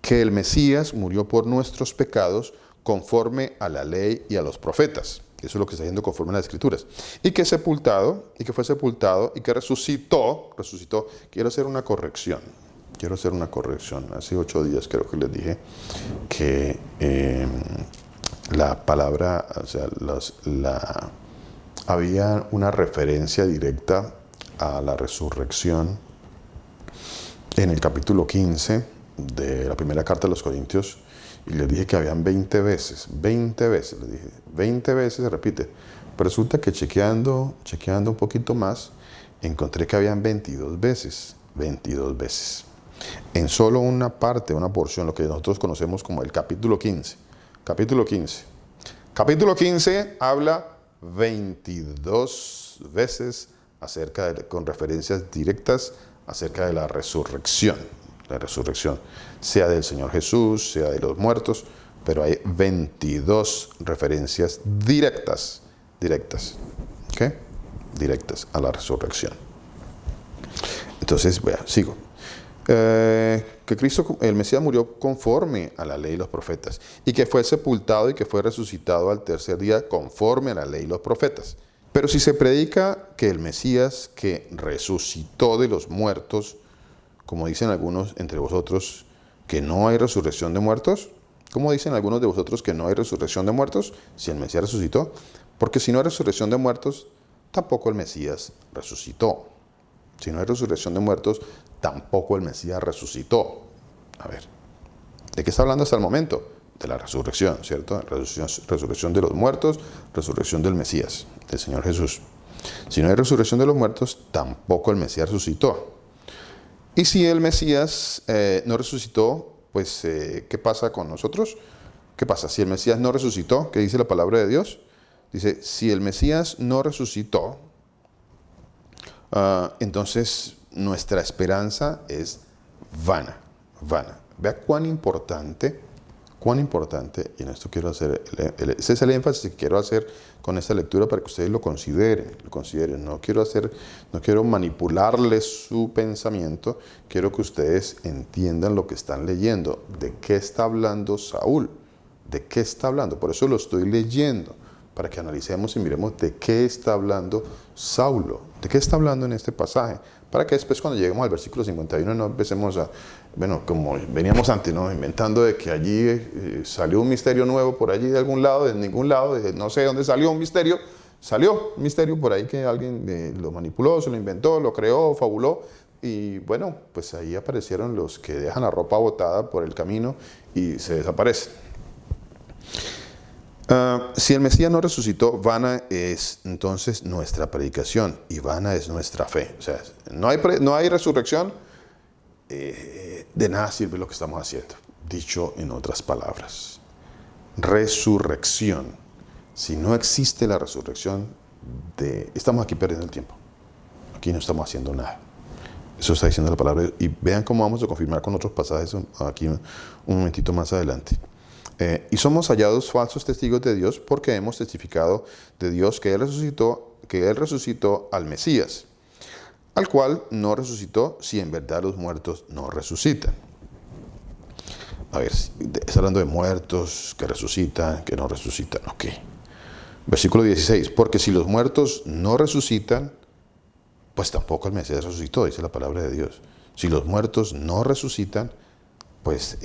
que el Mesías murió por nuestros pecados conforme a la ley y a los profetas. Eso es lo que está diciendo conforme a las Escrituras. Y que fue sepultado y que resucitó. Quiero hacer una corrección. Hace 8 días creo que les dije que la palabra, o sea, había una referencia directa a la resurrección en el capítulo 15 de la primera carta a los Corintios, y les dije que habían 20 veces les dije, 20 veces se repite, Pero resulta que chequeando un poquito más, encontré que habían 22 veces. 22 veces. En solo una parte, una porción, lo que nosotros conocemos como el capítulo 15. Capítulo 15. Capítulo 15 habla 22 veces con referencias directas acerca de la resurrección. La resurrección, sea del Señor Jesús, sea de los muertos, pero hay 22 referencias directas, ¿ok? Directas a la resurrección. Entonces, sigo. Que Cristo, el Mesías, murió conforme a la ley y los profetas, y que fue sepultado y que fue resucitado al tercer día conforme a la ley y los profetas. Pero si se predica que el Mesías que resucitó de los muertos, como dicen algunos entre vosotros, que no hay resurrección de muertos, ¿cómo dicen algunos de vosotros que no hay resurrección de muertos si el Mesías resucitó? Porque si no hay resurrección de muertos, tampoco el Mesías resucitó. Si no hay resurrección de muertos, tampoco el Mesías resucitó. A ver, ¿de qué está hablando hasta el momento? De la resurrección, ¿cierto? Resurrección de los muertos, resurrección del Mesías, del Señor Jesús. Si no hay resurrección de los muertos, tampoco el Mesías resucitó. Y si el Mesías no resucitó, pues, ¿qué pasa con nosotros? ¿Qué pasa? Si el Mesías no resucitó, ¿qué dice la palabra de Dios? Dice, si el Mesías no resucitó, entonces nuestra esperanza es vana. Vea cuán importante, y en esto quiero hacer, ese es el énfasis que quiero hacer con esta lectura para que ustedes lo consideren. No quiero manipularles su pensamiento, quiero que ustedes entiendan lo que están leyendo. ¿De qué está hablando Saúl? ¿De qué está hablando? Por eso lo estoy leyendo, para que analicemos y miremos de qué está hablando Saulo, de qué está hablando en este pasaje, para que después cuando lleguemos al versículo 51 no empecemos como veníamos antes, ¿no? Inventando de que allí salió un misterio nuevo por allí de algún lado, de ningún lado, no sé dónde salió un misterio por ahí que alguien lo manipuló, se lo inventó, lo creó, fabuló, y bueno, pues ahí aparecieron los que dejan la ropa botada por el camino y se desaparecen. Si el Mesías no resucitó, vana es entonces nuestra predicación y vana es nuestra fe. O sea, no hay resurrección, de nada sirve lo que estamos haciendo. Dicho en otras palabras, resurrección. Si no existe la resurrección, estamos aquí perdiendo el tiempo. Aquí no estamos haciendo nada. Eso está diciendo la palabra. Y vean cómo vamos a confirmar con otros pasajes aquí un momentito más adelante. Y somos hallados falsos testigos de Dios porque hemos testificado de Dios que Él resucitó al Mesías, al cual no resucitó si en verdad los muertos no resucitan. A ver, está hablando de muertos que resucitan, que no resucitan. Ok. Versículo 16. Porque si los muertos no resucitan, pues tampoco el Mesías resucitó, dice la palabra de Dios. Si los muertos no resucitan, pues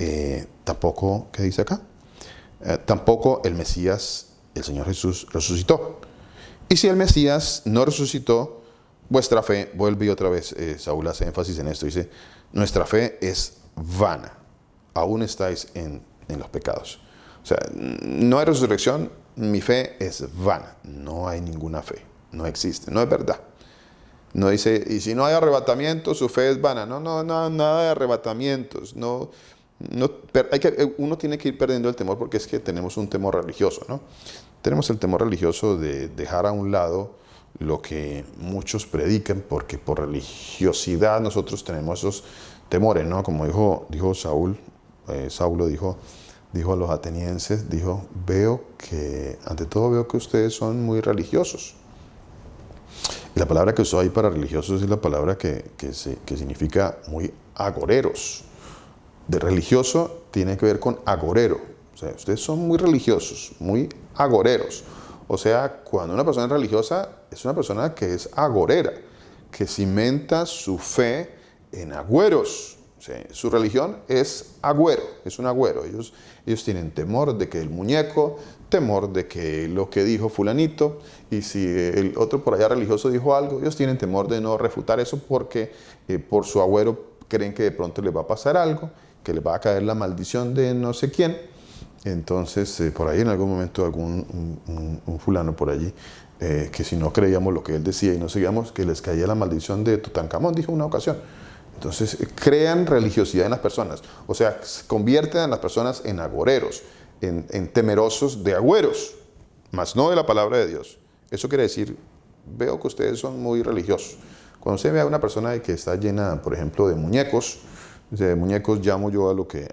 tampoco, ¿qué dice acá? Tampoco el Mesías, el Señor Jesús, resucitó. Y si el Mesías no resucitó, vuestra fe, vuelve y otra vez, Saúl hace énfasis en esto, dice, nuestra fe es vana, aún estáis en los pecados. O sea, no hay resurrección, mi fe es vana, no hay ninguna fe, no existe, no es verdad. No dice, y si no hay arrebatamiento, su fe es vana. No, nada de arrebatamientos, uno tiene que ir perdiendo el temor porque es que tenemos un temor religioso, ¿no? Tenemos el temor religioso de dejar a un lado lo que muchos predican porque por religiosidad nosotros tenemos esos temores, ¿no? Como dijo Saúl, Saulo dijo a los atenienses, ante todo veo que ustedes son muy religiosos. Y la palabra que usó ahí para religiosos es la palabra que significa muy agoreros. De religioso tiene que ver con agorero. O sea, ustedes son muy religiosos, muy agoreros. O sea, cuando una persona es religiosa, es una persona que es agorera, que cimenta su fe en agüeros. O sea, su religión es agüero, es un agüero. Ellos tienen temor de que el muñeco, temor de que lo que dijo fulanito, y si el otro por allá religioso dijo algo, ellos tienen temor de no refutar eso porque por su agüero creen que de pronto les va a pasar algo, que les va a caer la maldición de no sé quién. Entonces, por ahí en algún momento un fulano por allí, que si no creíamos lo que él decía y no seguíamos, que les caía la maldición de Tutankamón, dijo una ocasión. Entonces, crean religiosidad en las personas. O sea, convierten a las personas en agoreros, en temerosos de agüeros, mas no de la palabra de Dios. Eso quiere decir, veo que ustedes son muy religiosos. Cuando usted ve a una persona que está llena, por ejemplo, de muñecos llamo yo a lo que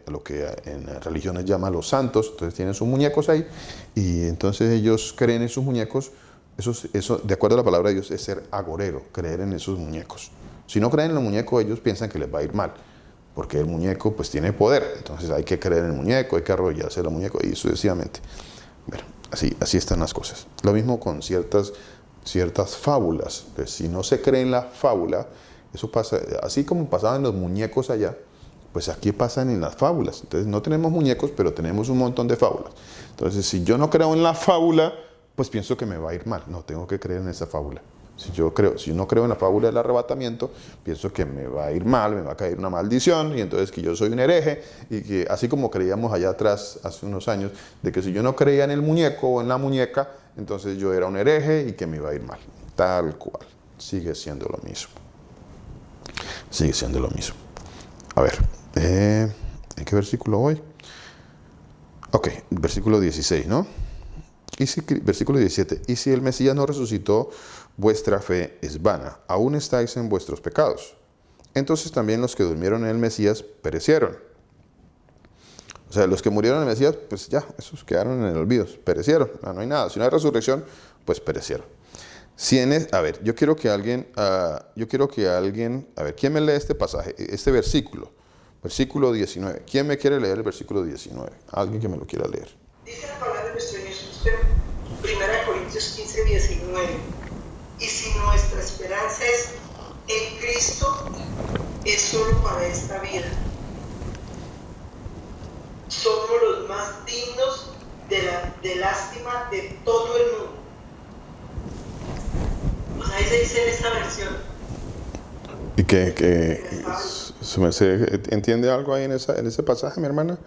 en las religiones llama los santos. Entonces tienen sus muñecos ahí y entonces ellos creen en sus muñecos. Eso, de acuerdo a la palabra de Dios, es ser agorero, creer en esos muñecos. Si no creen en los muñecos, ellos piensan que les va a ir mal, porque el muñeco pues tiene poder. Entonces hay que creer en el muñeco, hay que arrodillarse al muñeco y sucesivamente. Bueno, así están las cosas. Lo mismo con ciertas fábulas. Pues, si no se cree en la fábula, eso pasa, así como pasaban los muñecos allá, pues aquí pasan en las fábulas. Entonces no tenemos muñecos, pero tenemos un montón de fábulas. Entonces si yo no creo en la fábula, pues pienso que me va a ir mal. No, tengo que creer en esa fábula. Si no creo en la fábula del arrebatamiento, pienso que me va a ir mal, me va a caer una maldición, y entonces que yo soy un hereje, y que así como creíamos allá atrás, hace unos años, de que si yo no creía en el muñeco o en la muñeca, entonces yo era un hereje y que me iba a ir mal. Tal cual. Sigue siendo lo mismo. Sigue siendo lo mismo. A ver, ¿en qué versículo voy? Ok, versículo 16, ¿no? Versículo 17. Y si el Mesías no resucitó, vuestra fe es vana, aún estáis en vuestros pecados. Entonces también los que durmieron en el Mesías perecieron. O sea, los que murieron en el Mesías, pues ya, esos quedaron en el olvido, perecieron. No hay nada. Si no hay resurrección, pues perecieron. A ver, yo quiero que alguien, a ver, ¿quién me lee este pasaje, este versículo? Versículo 19. ¿Quién me quiere leer el versículo 19? Alguien que me lo quiera leer. Dice la palabra de nuestro Jesús en 1 Corintios 15, 19. Y si nuestra esperanza es en Cristo, es solo para esta vida. Somos los más dignos de lástima de todo el mundo. Pues ahí se dice en esta versión. ¿Y que entiende algo ahí en ese pasaje, mi hermana?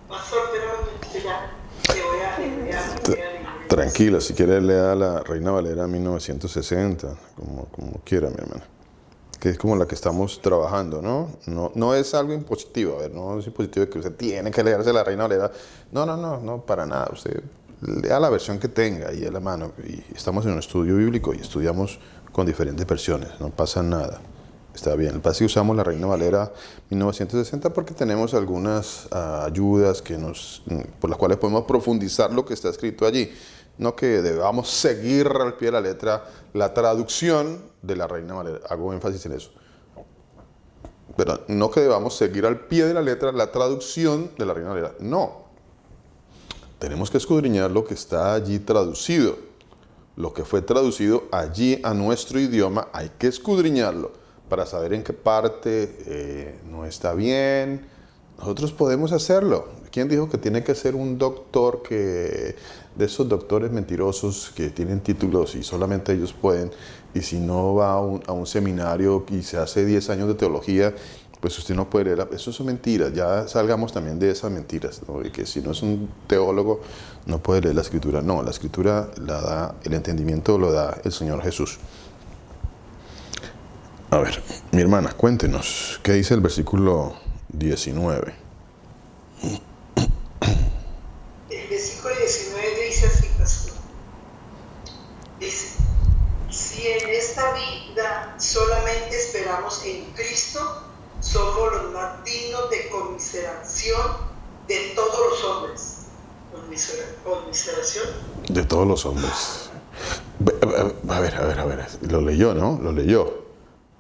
Pastor, pero ya le voy a Tranquila, si quiere lea la Reina Valera 1960, como quiera, mi hermana. Que es como la que estamos trabajando, ¿no? No es algo impositivo, a ver, no es impositivo que usted tiene que leerse la Reina Valera. No, para nada. Usted lea la versión que tenga ahí a la mano. Y estamos en un estudio bíblico y estudiamos con diferentes versiones, no pasa nada. Está bien. El pase usamos la Reina Valera 1960 porque tenemos algunas ayudas por las cuales podemos profundizar lo que está escrito allí. No que debamos seguir al pie de la letra la traducción de la Reina Valera. Hago énfasis en eso. Pero no que debamos seguir al pie de la letra la traducción de la Reina Valera. No. Tenemos que escudriñar lo que está allí traducido. Lo que fue traducido allí a nuestro idioma, hay que escudriñarlo para saber en qué parte no está bien. Nosotros podemos hacerlo. ¿Quién dijo que tiene que ser un doctor de esos doctores mentirosos que tienen títulos y solamente ellos pueden? Y si no va a un seminario y se hace 10 años de teología, pues usted no puede leer. Eso son mentiras. Ya salgamos también de esas mentiras, ¿no? Y que si no es un teólogo, no puede leer la Escritura. No, la Escritura la da, el entendimiento lo da el Señor Jesús. A ver, mi hermana, cuéntenos, ¿qué dice el versículo 19? El versículo 19 dice así, pastor. Dice, si en esta vida solamente esperamos en Cristo, somos los más dignos de conmiseración de todos los hombres. ¿Conmiseración? De todos los hombres. A ver, lo leyó, ¿no? Lo leyó.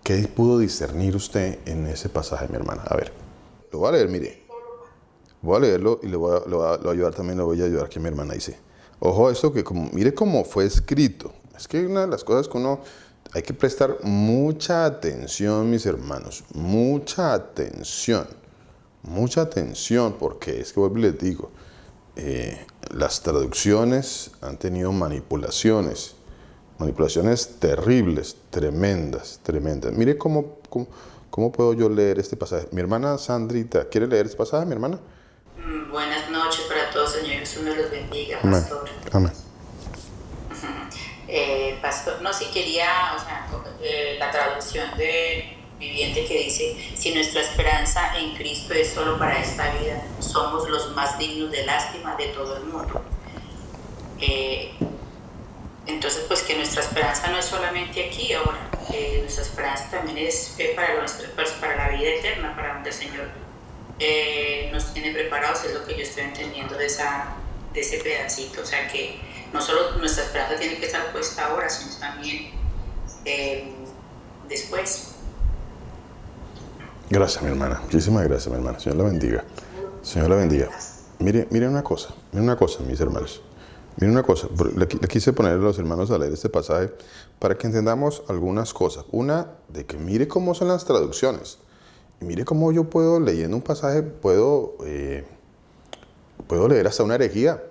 ¿Qué pudo discernir usted en ese pasaje, mi hermana? A ver, lo voy a leer, mire. Voy a leerlo y lo voy a ayudar también, lo voy a ayudar que mi hermana dice. Ojo a esto, mire cómo fue escrito. Es que una de las cosas que hay que prestar mucha atención, mis hermanos. Mucha atención, porque es que vuelvo y les digo, las traducciones han tenido manipulaciones terribles, tremendas. Mire cómo puedo yo leer este pasaje. Mi hermana Sandrita, ¿quiere leer este pasaje, mi hermana? Buenas noches para todos, Señor Jesús me los bendiga, Amén. pastor. Amén. Pastor, no, si quería, la traducción de Viviente que dice, si nuestra esperanza en Cristo es solo para esta vida, somos los más dignos de lástima de todo el mundo. Entonces, pues que nuestra esperanza no es solamente aquí ahora, nuestra esperanza también es para la vida eterna, para donde el Señor nos tiene preparados, es lo que yo estoy entendiendo de ese pedacito. O sea que no solo nuestra esperanza tiene que estar puesta ahora, sino también después. Gracias, mi hermana. Muchísimas gracias, mi hermana. Señor la bendiga. Señor la bendiga. Mire una cosa, mis hermanos. Miren una cosa, le quise poner a los hermanos a leer este pasaje para que entendamos algunas cosas. Una, de que mire cómo son las traducciones. Y mire cómo yo puedo, leyendo un pasaje, puedo leer hasta una herejía.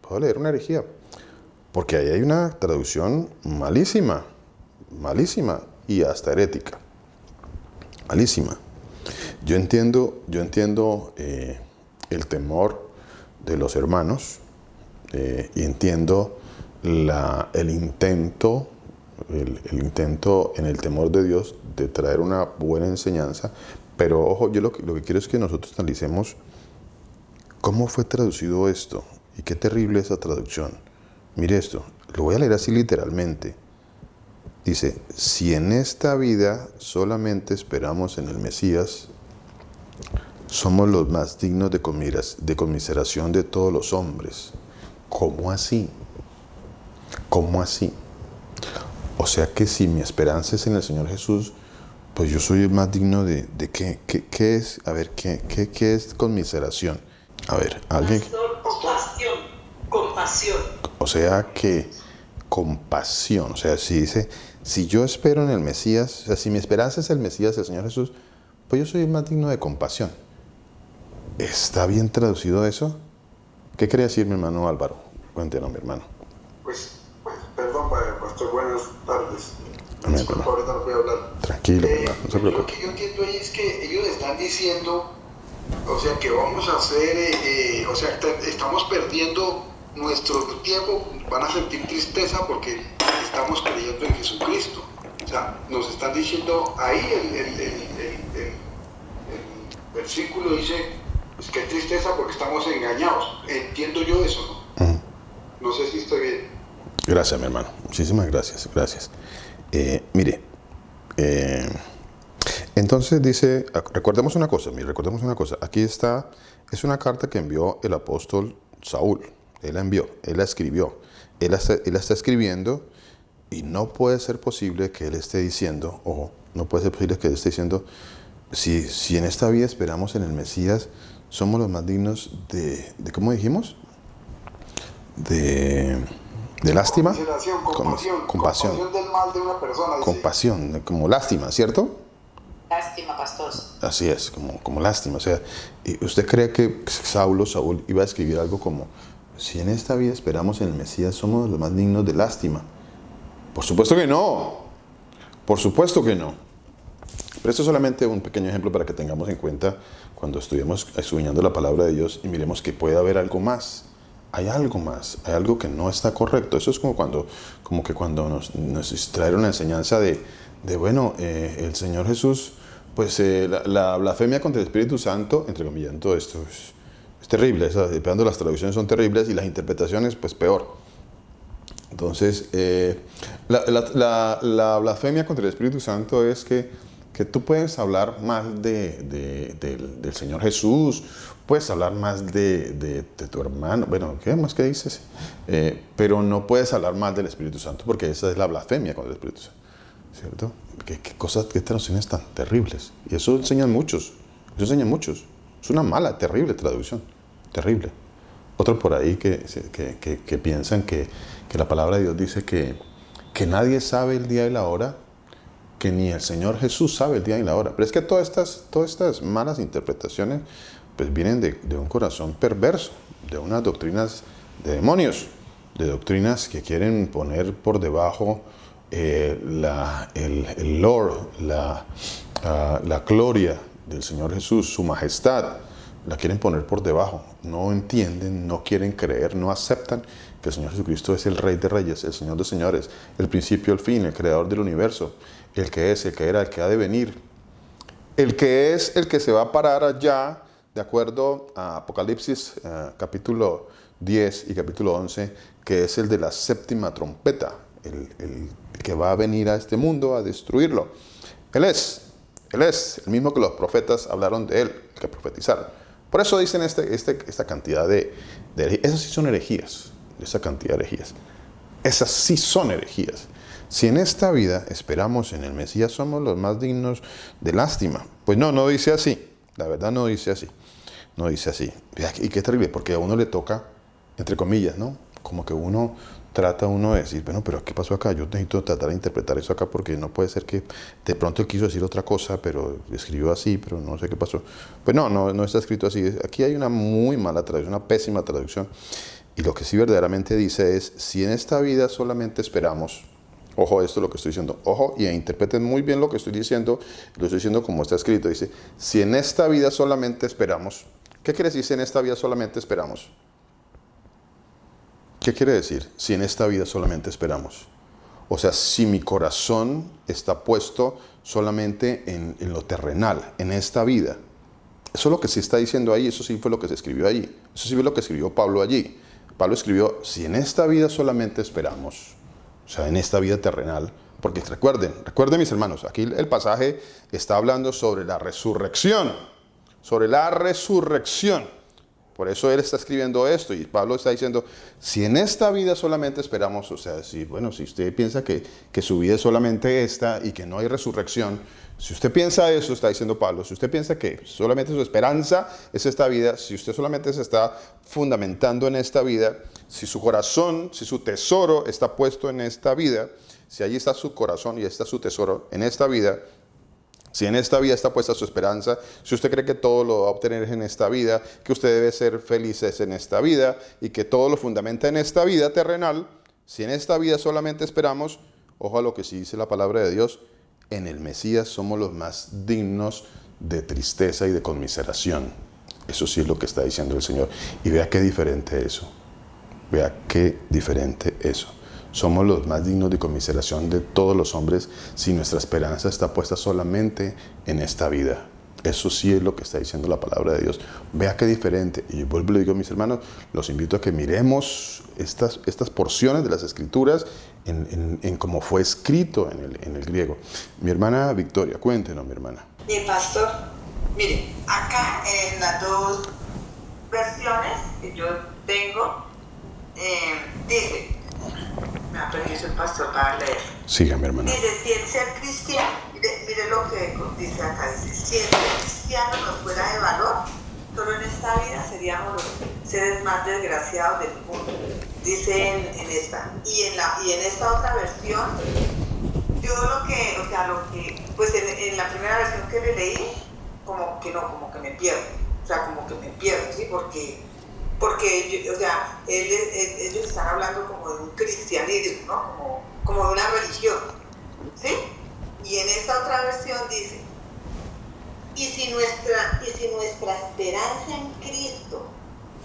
Puedo leer una herejía. Porque ahí hay una traducción malísima y hasta herética. Malísima. Yo entiendo el temor de los hermanos y entiendo el intento en el temor de Dios de traer una buena enseñanza, pero ojo, yo lo que quiero es que nosotros analicemos cómo fue traducido esto y qué terrible esa traducción. Mire esto, lo voy a leer así literalmente. Dice, si en esta vida solamente esperamos en el Mesías, somos los más dignos de conmiseración de todos los hombres. ¿Cómo así? ¿Cómo así? O sea que si mi esperanza es en el Señor Jesús, pues yo soy el más digno de ¿qué? ¿Qué es? A ver, ¿qué es conmiseración? A ver, alguien... Compasión. O sea que compasión, o sea, si dice, si yo espero en el Mesías, o sea, si mi esperanza es el Mesías, el Señor Jesús, pues yo soy el más digno de compasión. ¿Está bien traducido eso? ¿Qué quería decir mi hermano Álvaro? Cuéntenos, mi hermano. Pues perdón, pastor, buenas tardes. Amén, Disculpa, ahorita no voy a hablar. Tranquilo, hermano, no se preocupe. Lo que yo entiendo ahí es que ellos están diciendo, o sea, que vamos a hacer, estamos perdiendo nuestro tiempo, van a sentir tristeza porque estamos creyendo en Jesucristo. O sea, nos están diciendo ahí el versículo dice, pues qué tristeza porque estamos engañados. Entiendo yo eso, ¿no? Uh-huh. No sé si estoy bien. Gracias, mi hermano. Muchísimas gracias. Entonces dice, recordemos una cosa. Aquí está, es una carta que envió el apóstol Saúl. Él la escribió. Él la está escribiendo y no puede ser posible que él esté diciendo, si en esta vida esperamos en el Mesías, somos los más dignos de ¿cómo dijimos? De lástima. Compasión del mal de una persona. Compasión, como lástima, ¿cierto? Lástima, pastor. Así es, como lástima. O sea, ¿usted cree que Saúl iba a escribir algo como, si en esta vida esperamos en el Mesías, somos los más dignos de lástima? Por supuesto que no. Por supuesto que no. Pero esto es solamente un pequeño ejemplo para que tengamos en cuenta cuando estuvimos estudiando la palabra de Dios y miremos que puede haber algo más. Hay algo más, hay algo que no está correcto. Eso es como que cuando nos traen una enseñanza de el Señor Jesús, pues la blasfemia contra el Espíritu Santo, entrecomillando todo esto, es terrible. Las traducciones son terribles y las interpretaciones, pues peor. Entonces, la blasfemia contra el Espíritu Santo es que tú puedes hablar mal del Señor Jesús, puedes hablar más de tu hermano, bueno, ¿qué más que dices? Pero no puedes hablar mal del Espíritu Santo, porque esa es la blasfemia contra el Espíritu Santo, ¿cierto? Qué traducciones tan terribles. Y eso enseñan muchos. Es una mala, terrible traducción, terrible. Otro por ahí que piensan que la palabra de Dios dice que nadie sabe el día y la hora, que ni el Señor Jesús sabe el día y la hora. Pero es que todas estas malas interpretaciones pues vienen de un corazón perverso, de unas doctrinas de demonios, de doctrinas que quieren poner por debajo el Lord, la gloria del Señor Jesús, su majestad, la quieren poner por debajo, no entienden, no quieren creer, no aceptan que el Señor Jesucristo es el Rey de Reyes, el Señor de Señores, el principio, el fin, el creador del universo, el que es, el que era, el que ha de venir, el que es, el que se va a parar allá, de acuerdo a Apocalipsis capítulo 10 y capítulo 11, que es el de la séptima trompeta, el que va a venir a este mundo a destruirlo. Él es el mismo que los profetas hablaron de él, que profetizaron. Por eso dicen esta cantidad de herejías. Esas sí son herejías, esa cantidad de herejías. Esas sí son herejías. Si en esta vida esperamos en el Mesías, somos los más dignos de lástima. Pues no dice así. La verdad no dice así. No dice así. Y qué terrible, porque a uno le toca, entre comillas, ¿no? Como que trata de decir, bueno, pero ¿qué pasó acá? Yo necesito tratar de interpretar eso acá porque no puede ser que de pronto él quiso decir otra cosa, pero escribió así, pero no sé qué pasó. Pues no está escrito así. Aquí hay una muy mala traducción, una pésima traducción. Y lo que sí verdaderamente dice es, si en esta vida solamente esperamos, ojo, esto es lo que estoy diciendo, ojo, y interpreten muy bien lo que estoy diciendo, lo estoy diciendo como está escrito, dice, si en esta vida solamente esperamos, ¿qué quiere decir si en esta vida solamente esperamos? ¿Qué quiere decir si en esta vida solamente esperamos? O sea, si mi corazón está puesto solamente en lo terrenal, en esta vida. Eso es lo que se está diciendo ahí, eso sí fue lo que se escribió allí. Eso sí fue lo que escribió Pablo allí. Pablo escribió, si en esta vida solamente esperamos, o sea, en esta vida terrenal, porque recuerden mis hermanos, aquí el pasaje está hablando sobre la resurrección, Por eso él está escribiendo esto y Pablo está diciendo, si en esta vida solamente esperamos, o sea, si usted piensa que su vida es solamente esta y que no hay resurrección, si usted piensa eso, está diciendo Pablo, si usted piensa que solamente su esperanza es esta vida, si usted solamente se está fundamentando en esta vida, si su corazón, si su tesoro está puesto en esta vida, si allí está su corazón y está su tesoro en esta vida, si en esta vida está puesta su esperanza, si usted cree que todo lo va a obtener en esta vida, que usted debe ser felices en esta vida y que todo lo fundamenta en esta vida terrenal, si en esta vida solamente esperamos, ojo a lo que sí dice la palabra de Dios, en el Mesías somos los más dignos de tristeza y de conmiseración. Eso sí es lo que está diciendo el Señor. Y vea qué diferente eso. Vea qué diferente eso. Somos los más dignos de conmiseración de todos los hombres si nuestra esperanza está puesta solamente en esta vida. Eso sí es lo que está diciendo la palabra de Dios. Vea qué diferente. Y yo vuelvo y le digo a mis hermanos, los invito a que miremos estas porciones de las Escrituras en cómo fue escrito en el griego. Mi hermana Victoria, cuéntenos, mi hermana. Mi pastor, mire, acá en las dos versiones que yo tengo, dice, me ha perdido el pastor para leer. Siga, mi hermana. Dice, si el ser cristiano, mire lo que dice acá, dice, si el ser cristiano nos fuera de valor, solo en esta vida seríamos los seres más desgraciados del mundo. Dice en esta. Y en esta otra versión, yo lo que, pues en la primera versión que le leí, como que me pierdo. O sea, como que me pierdo, ¿sí? Porque ellos están hablando como de un cristianismo, ¿no? Como de una religión, ¿sí? Y en esta otra versión dice, y si nuestra esperanza en Cristo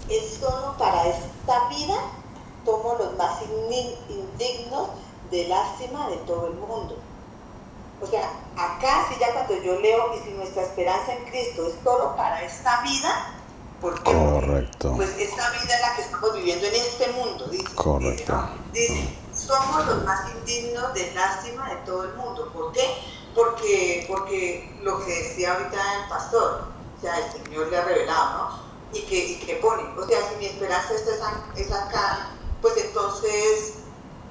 es solo para esta vida, somos los más indignos de lástima de todo el mundo. O sea, acá sí ya cuando yo leo, y si nuestra esperanza en Cristo es solo para esta vida, ¿por qué? Correcto. Pues esta vida es la que estamos viviendo en este mundo, dice. Correcto. Dice, somos los más indignos de lástima de todo el mundo. ¿Por qué? Porque lo que decía ahorita el pastor, o sea, el Señor le ha revelado, ¿no? Y que pone, o sea, si mi esperanza es acá, pues entonces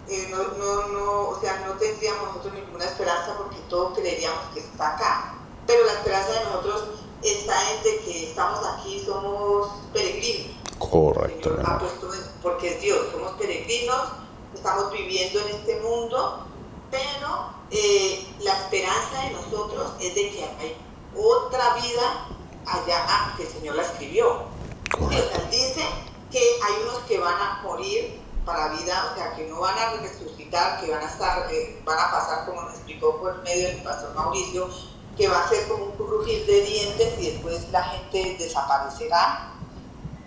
no tendríamos nosotros ninguna esperanza porque todos creeríamos que está acá. Pero la esperanza de nosotros está en de que estamos aquí, somos peregrinos. Correcto. El Señor ha puesto eso, porque es Dios, somos peregrinos, estamos viviendo en este mundo, pero la esperanza de nosotros es de que hay otra vida allá, que el Señor la escribió. Correcto. Él dice que hay unos que van a morir para vida, o sea, que no van a resucitar, que van a pasar, como nos explicó por medio del pastor Mauricio, que va a ser como un crujir de dientes y después la gente desaparecerá.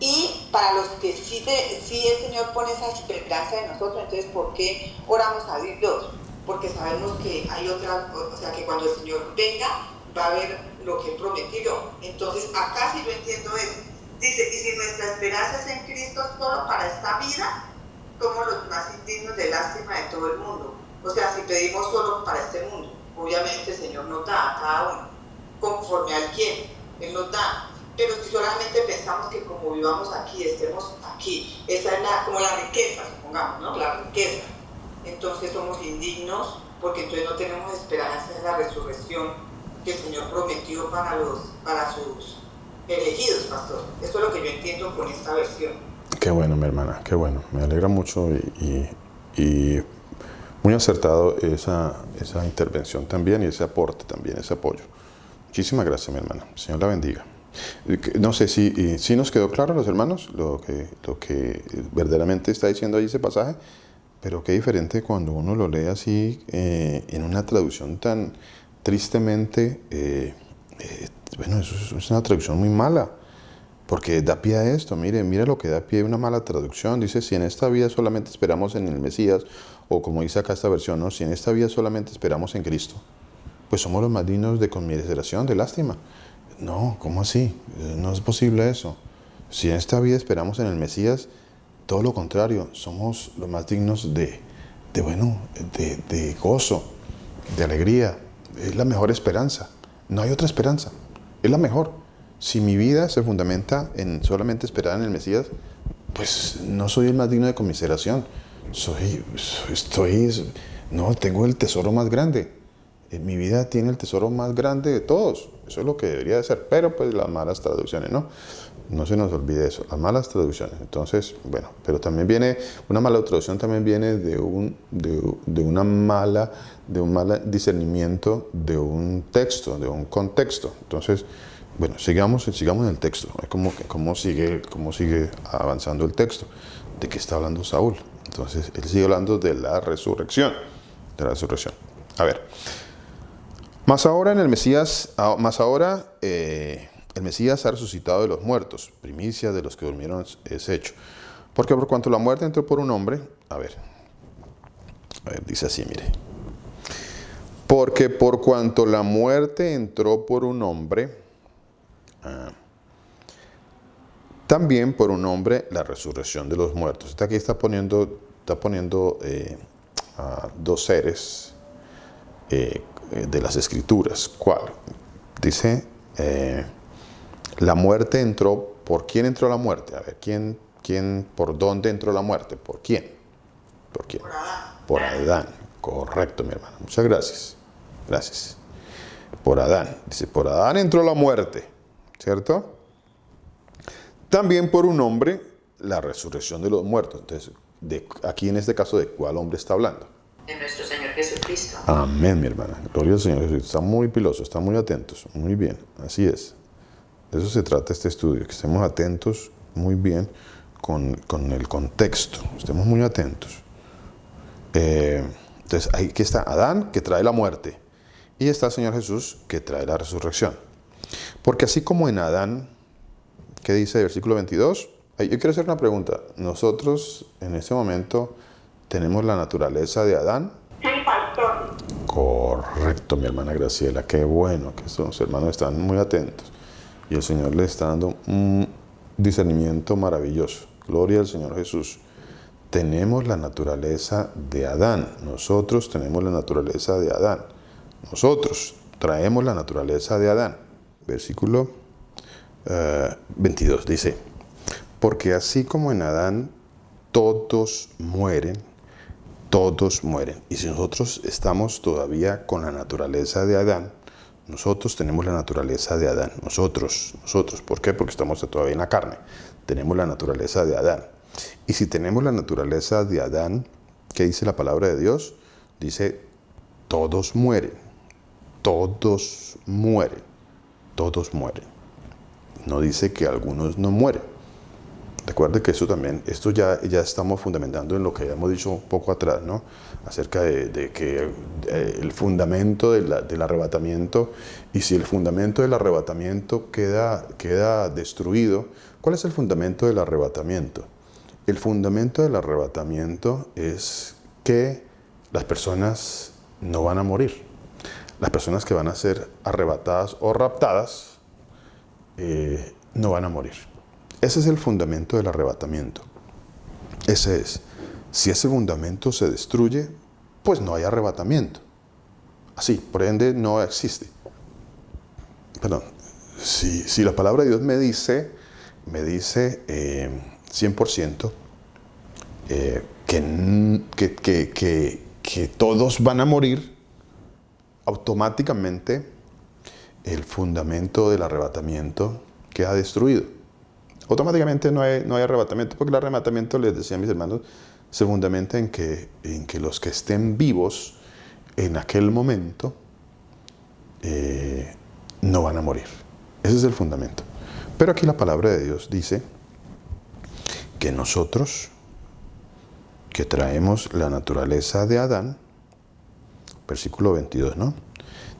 Y para los que sí el Señor pone esa esperanza en nosotros, entonces ¿por qué oramos a Dios? Porque sabemos que hay otra, o sea, que cuando el Señor venga va a haber lo que Él prometió. Entonces acá sí lo entiendo es, dice, y si nuestra esperanza es en Cristo solo para esta vida, somos los más indignos de lástima de todo el mundo. O sea, si pedimos solo para este mundo, obviamente el Señor nos da a cada uno, conforme al quien Él nos da. Pero si solamente pensamos que como vivamos aquí, estemos aquí, esa es como la riqueza, supongamos, ¿no? La riqueza. Entonces somos indignos porque entonces no tenemos esperanza en la resurrección que el Señor prometió para sus elegidos, pastor. Eso es lo que yo entiendo con esta versión. Qué bueno, mi hermana, qué bueno. Me alegra mucho y muy acertado esa intervención también y ese aporte también, ese apoyo. Muchísimas gracias, mi hermana. Señor la bendiga. No sé si nos quedó claro a los hermanos lo que verdaderamente está diciendo ahí ese pasaje, pero qué diferente cuando uno lo lee así en una traducción tan tristemente, bueno, eso es una traducción muy mala, porque da pie a esto. Mire lo que da pie a una mala traducción. Dice, si en esta vida solamente esperamos en el Mesías, o como dice acá esta versión, ¿no? Si en esta vida solamente esperamos en Cristo, pues somos los más dignos de conmiseración, de lástima. No, ¿cómo así? No es posible eso. Si en esta vida esperamos en el Mesías, todo lo contrario, somos los más dignos de gozo, de alegría. Es la mejor esperanza. No hay otra esperanza. Es la mejor. Si mi vida se fundamenta en solamente esperar en el Mesías, pues no soy el más digno de conmiseración. Tengo el tesoro más grande. Mi vida tiene el tesoro más grande de todos. Eso es lo que debería de ser. Pero pues las malas traducciones, ¿no? No se nos olvide eso, las malas traducciones. Entonces, bueno, pero también viene, una mala traducción también viene de un mal discernimiento de un texto, de un contexto. Entonces, bueno, sigamos en el texto. ¿Cómo sigue avanzando el texto? ¿De qué está hablando Saúl? Entonces, él sigue hablando de la resurrección. A ver. Mas ahora el Mesías ha resucitado de los muertos, primicia de los que durmieron es hecho. Porque por cuanto la muerte entró por un hombre, a ver, dice así, mire. Porque por cuanto la muerte entró por un hombre, también por un hombre la resurrección de los muertos. Aquí está poniendo dos seres de las Escrituras. ¿Cuál? Dice, la muerte entró. ¿Por quién entró la muerte? A ver, ¿por dónde entró la muerte? ¿Por quién? ¿Por quién? Por Adán. Correcto, mi hermano. Muchas gracias. Gracias. Por Adán. Dice, por Adán entró la muerte. ¿Cierto? También por un hombre la resurrección de los muertos. Entonces, aquí en este caso, ¿de cuál hombre está hablando? De nuestro Señor Jesucristo. Amén, mi hermana. Gloria al Señor Jesucristo. Están muy pilosos, están muy atentos. Muy bien, así es. De eso se trata este estudio, que estemos atentos muy bien con el contexto. Estemos muy atentos. Entonces, aquí está Adán, que trae la muerte. Y está el Señor Jesús, que trae la resurrección. Porque así como en Adán, ¿qué dice el versículo 22? Yo quiero hacer una pregunta. ¿Nosotros en este momento tenemos la naturaleza de Adán? Sí, pastor. Correcto, mi hermana Graciela. Qué bueno que estos hermanos están muy atentos. Y el Señor les está dando un discernimiento maravilloso. Gloria al Señor Jesús. Tenemos la naturaleza de Adán. Nosotros tenemos la naturaleza de Adán. Nosotros traemos la naturaleza de Adán. Versículo 22 dice, porque así como en Adán todos mueren. Y si nosotros estamos todavía con la naturaleza de Adán, nosotros tenemos la naturaleza de Adán. Nosotros. ¿Por qué? Porque estamos todavía en la carne. Tenemos la naturaleza de Adán. Y si tenemos la naturaleza de Adán, ¿qué dice la palabra de Dios? Dice, todos mueren. Todos mueren. No dice que algunos no mueren. Recuerde que eso también, esto ya estamos fundamentando en lo que habíamos dicho un poco atrás, ¿no? Acerca de que el fundamento del arrebatamiento, y si el fundamento del arrebatamiento queda destruido, ¿cuál es el fundamento del arrebatamiento? El fundamento del arrebatamiento es que las personas no van a morir. Las personas que van a ser arrebatadas o raptadas no van a morir. Ese es el fundamento del arrebatamiento. Ese es. Si ese fundamento se destruye, pues no hay arrebatamiento. Así, por ende, no existe. Perdón. Si la palabra de Dios me dice 100% que todos van a morir, automáticamente el fundamento del arrebatamiento queda destruido. Automáticamente no hay arrebatamiento, porque el arrebatamiento, les decía a mis hermanos, se fundamenta en que los que estén vivos en aquel momento no van a morir. Ese es el fundamento. Pero aquí la palabra de Dios dice que nosotros, que traemos la naturaleza de Adán, versículo 22, ¿no?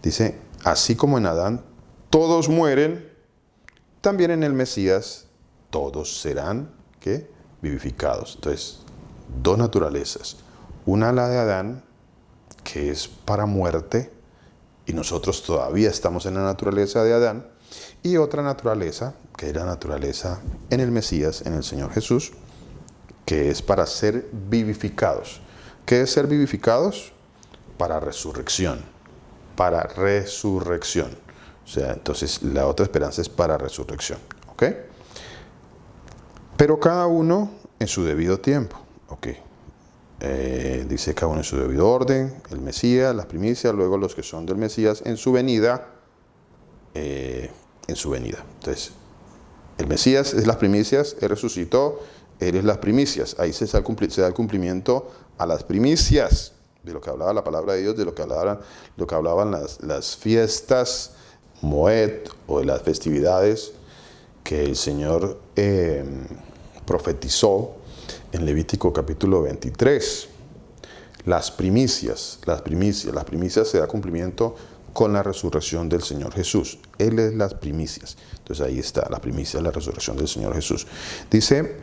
Dice, así como en Adán todos mueren, también en el Mesías todos serán, ¿qué? Vivificados. Entonces, dos naturalezas. Una, la de Adán, que es para muerte, y nosotros todavía estamos en la naturaleza de Adán, y otra naturaleza, que es la naturaleza en el Mesías, en el Señor Jesús, que es para ser vivificados. ¿Qué es ser vivificados? Para resurrección. Para resurrección. O sea, entonces la otra esperanza es para resurrección. ¿Ok? Pero cada uno en su debido tiempo. ¿Ok? Dice cada uno en su debido orden. El Mesías, las primicias, luego los que son del Mesías en su venida. Entonces, el Mesías es las primicias, Él resucitó, Él es las primicias. Ahí se da el cumplimiento a las primicias, de lo que hablaba la palabra de Dios, de lo que hablaban las fiestas, Moed, o de las festividades que el Señor profetizó en Levítico capítulo 23. Las primicias se da cumplimiento con la resurrección del Señor Jesús. Él es las primicias. Entonces ahí está, la primicia, la resurrección del Señor Jesús. Dice,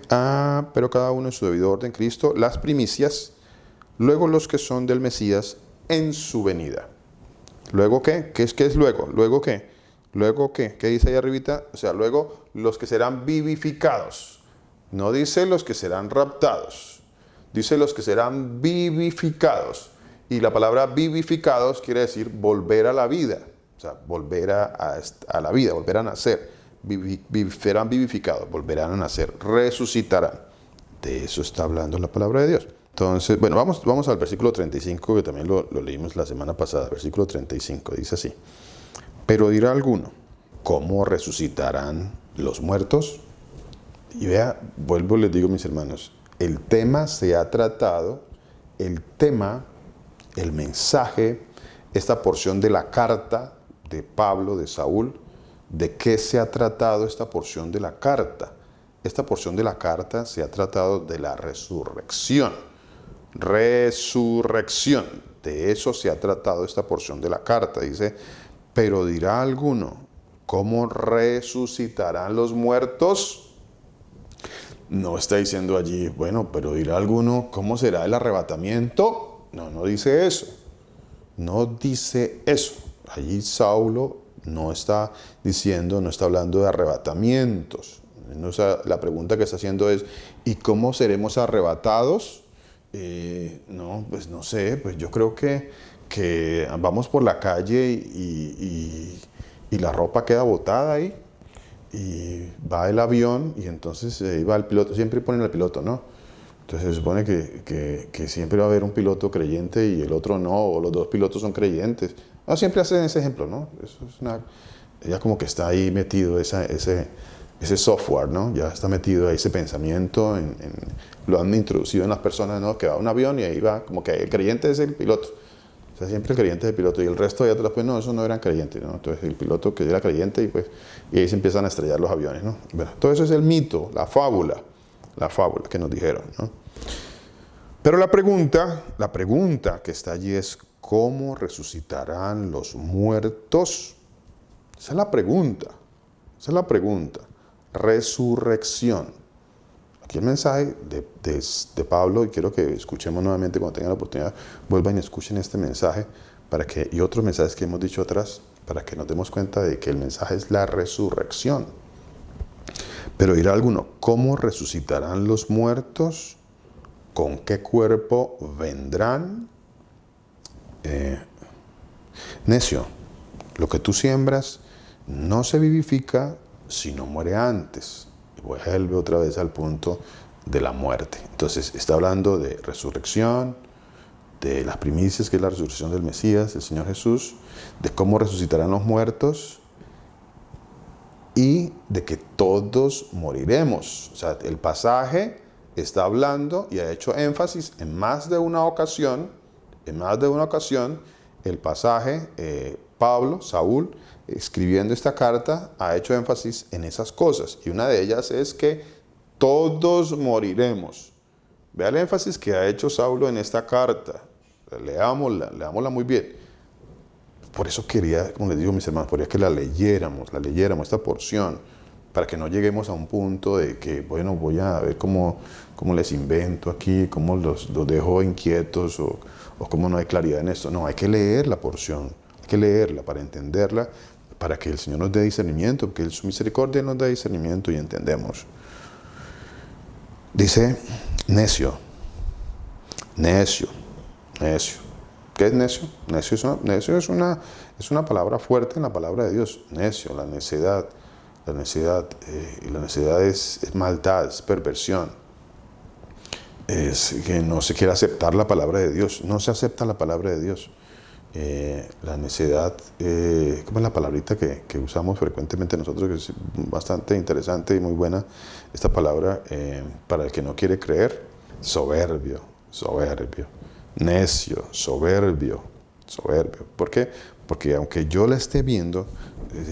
pero cada uno en su debido orden, Cristo, las primicias, luego los que son del Mesías en su venida. ¿Luego qué? ¿Qué es luego? ¿Luego qué? ¿Luego qué? ¿Qué dice ahí arribita? O sea, luego los que serán vivificados. No dice los que serán raptados. Dice los que serán vivificados. Y la palabra vivificados quiere decir volver a la vida. O sea, volver a la vida, volver a nacer. Serán vivificados, volverán a nacer, resucitarán. De eso está hablando la palabra de Dios. Entonces, bueno, vamos al versículo 35, que también lo leímos la semana pasada. Versículo 35, dice así. Pero dirá alguno, ¿cómo resucitarán los muertos? Y vea, vuelvo y les digo, mis hermanos, el tema se ha tratado, el mensaje, esta porción de la carta de Pablo, de Saúl, ¿de qué se ha tratado esta porción de la carta? Esta porción de la carta se ha tratado de la resurrección. Resurrección. De eso se ha tratado esta porción de la carta. Dice, pero dirá alguno, ¿cómo resucitarán los muertos? No está diciendo allí, bueno, pero dirá alguno, ¿cómo será el arrebatamiento? No dice eso. No dice eso. Allí Saulo no está diciendo, no está hablando de arrebatamientos. La pregunta que está haciendo es, ¿y cómo seremos arrebatados? No, pues no sé, pues yo creo que vamos por la calle y la ropa queda botada ahí. Y va el avión y entonces va el piloto, siempre ponen al piloto, ¿no? Entonces se supone que siempre va a haber un piloto creyente y el otro no, o los dos pilotos son creyentes. Siempre hacen ese ejemplo, ¿no? Eso es ya como que está ahí metido ese software, ¿no? Ya está metido ahí ese pensamiento, lo han introducido en las personas, ¿no? Que va un avión y ahí va, como que el creyente es el piloto. O sea, siempre el creyente es el piloto y el resto de atrás, pues no, esos no eran creyentes, ¿no? Entonces el piloto que era creyente y ahí se empiezan a estrellar los aviones, ¿no? Bueno, todo eso es el mito, la fábula. la fábula que nos dijeron, ¿no? Pero la pregunta que está allí es, ¿cómo resucitarán los muertos? Esa es la pregunta. Resurrección. Aquí el mensaje de Pablo, y quiero que escuchemos nuevamente cuando tengan la oportunidad, vuelvan y escuchen este mensaje y otros mensajes que hemos dicho atrás, para que nos demos cuenta de que el mensaje es la resurrección. Pero dirá alguno, ¿cómo resucitarán los muertos? ¿Con qué cuerpo vendrán? Necio, lo que tú siembras no se vivifica si no muere antes. Y vuelve otra vez al punto de la muerte. Entonces está hablando de resurrección, de las primicias, que es la resurrección del Mesías, el Señor Jesús, de cómo resucitarán los muertos y de que todos moriremos. O sea, el pasaje está hablando y ha hecho énfasis en más de una ocasión, el pasaje, Saúl, escribiendo esta carta, ha hecho énfasis en esas cosas. Y una de ellas es que todos moriremos. Vea el énfasis que ha hecho Saulo en esta carta. Leámosla muy bien. Por eso quería, como les digo mis hermanos, quería que la leyéramos esta porción, para que no lleguemos a un punto de que, bueno, voy a ver cómo les invento aquí, cómo los dejo inquietos o cómo no hay claridad en esto. No, hay que leer la porción, hay que leerla para entenderla, para que el Señor nos dé discernimiento, porque su misericordia nos da discernimiento y entendemos. Dice, necio. ¿Qué es necio? Necio es una palabra fuerte en la palabra de Dios. Necio, la necedad. La necedad es maldad, es perversión. Es que no se quiere aceptar la palabra de Dios. No se acepta la palabra de Dios. La necedad, ¿cómo es la palabrita que usamos frecuentemente nosotros? Que es bastante interesante y muy buena esta palabra para el que no quiere creer. Soberbio. Necio, soberbio. ¿Por qué? Porque aunque yo la esté viendo,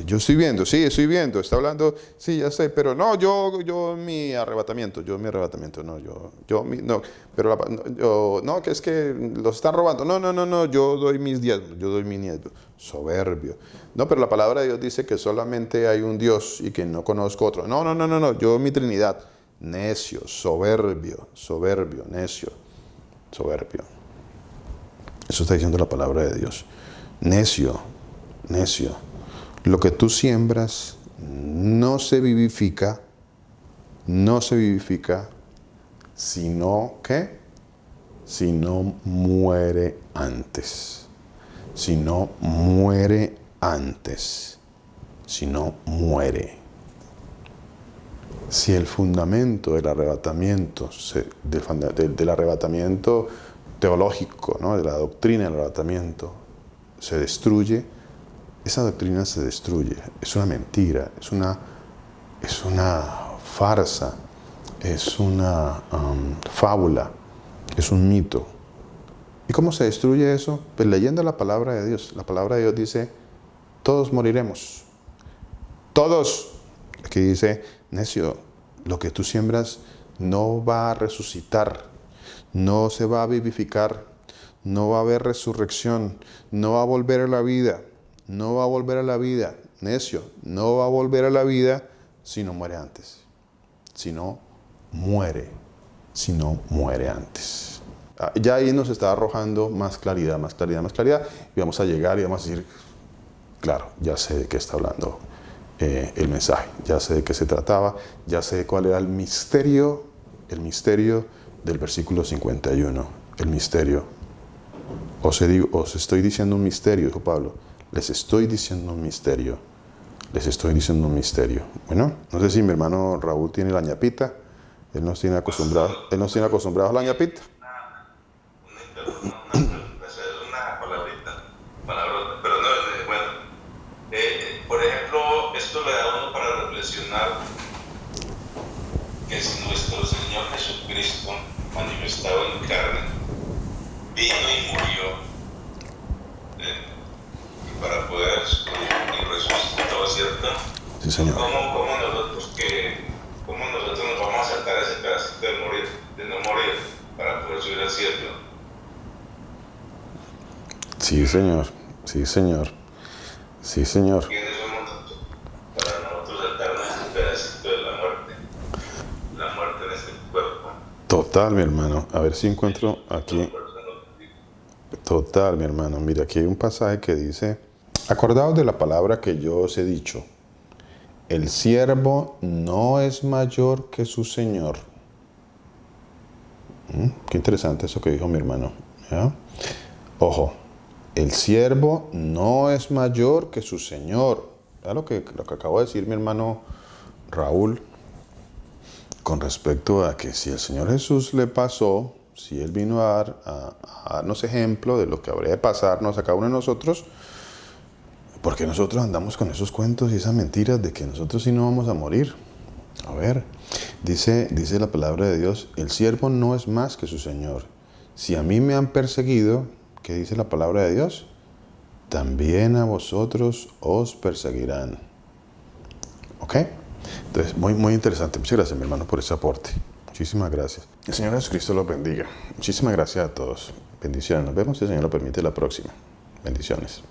estoy viendo, está hablando, sí, ya sé, pero no, yo mi arrebatamiento, no, que es que los están robando, no, yo doy mis diezmos, yo doy mi nieto, soberbio. No, pero la palabra de Dios dice que solamente hay un Dios y que no conozco otro. No, yo mi Trinidad, necio, soberbio, necio, soberbio. Eso está diciendo la palabra de Dios. Necio. Lo que tú siembras no se vivifica, sino muere antes. Si no muere. Si el fundamento del arrebatamiento, del arrebatamiento teológico, ¿no?, de la doctrina del arrebatamiento, se destruye, esa doctrina se destruye. Es una mentira, es una farsa, es una fábula, es un mito. ¿Y cómo se destruye eso? Pues leyendo la palabra de Dios. La palabra de Dios dice, todos moriremos. Todos. Aquí dice, necio, lo que tú siembras no va a resucitar, no se va a vivificar, no va a haber resurrección, no va a volver a la vida, necio, no va a volver a la vida si no muere antes, si no muere antes. Ya ahí nos está arrojando más claridad, y vamos a llegar y vamos a decir, claro, ya sé de qué está hablando el mensaje, ya sé de qué se trataba, ya sé cuál era el misterio del versículo 51, el misterio. Os estoy diciendo un misterio, dijo Pablo. Les estoy diciendo un misterio. Bueno, no sé si mi hermano Raúl tiene la ñapita. Él nos tiene acostumbrados a la ñapita. Una palabrota, pero no, bueno. Por ejemplo, esto le da a uno para reflexionar que si nuestro Señor Jesucristo, manifestado en carne, vino y murió, y para poder y resucitó, ¿cierto? Sí, Señor. ¿Cómo nosotros nos vamos a saltar ese pedacito de no morir, para poder subir al cielo. Sí, Señor. Sí, Señor. Sí, Señor. ¿Quiénes somos nosotros para nosotros saltarnos ese pedacito de la muerte en este cuerpo? Total, mi hermano. A ver si encuentro aquí. Total, mi hermano. Mira, aquí hay un pasaje que dice, acordaos de la palabra que yo os he dicho. El siervo no es mayor que su Señor. Qué interesante eso que dijo mi hermano. ¿Ya? Ojo, el siervo no es mayor que su Señor. ¿Ya lo que acabo de decir mi hermano Raúl? Con respecto a que si el Señor Jesús le pasó, si Él vino a darnos ejemplo de lo que habría de pasarnos a cada uno de nosotros, porque nosotros andamos con esos cuentos y esas mentiras de que nosotros sí no vamos a morir. A ver, dice la palabra de Dios, el siervo no es más que su Señor. Si a mí me han perseguido, ¿qué dice la palabra de Dios? También a vosotros os perseguirán. ¿Ok? Entonces, muy interesante. Muchas gracias, mi hermano, por ese aporte. Muchísimas gracias. El Señor Jesucristo los bendiga. Muchísimas gracias a todos. Bendiciones. Nos vemos, si el Señor lo permite, la próxima. Bendiciones.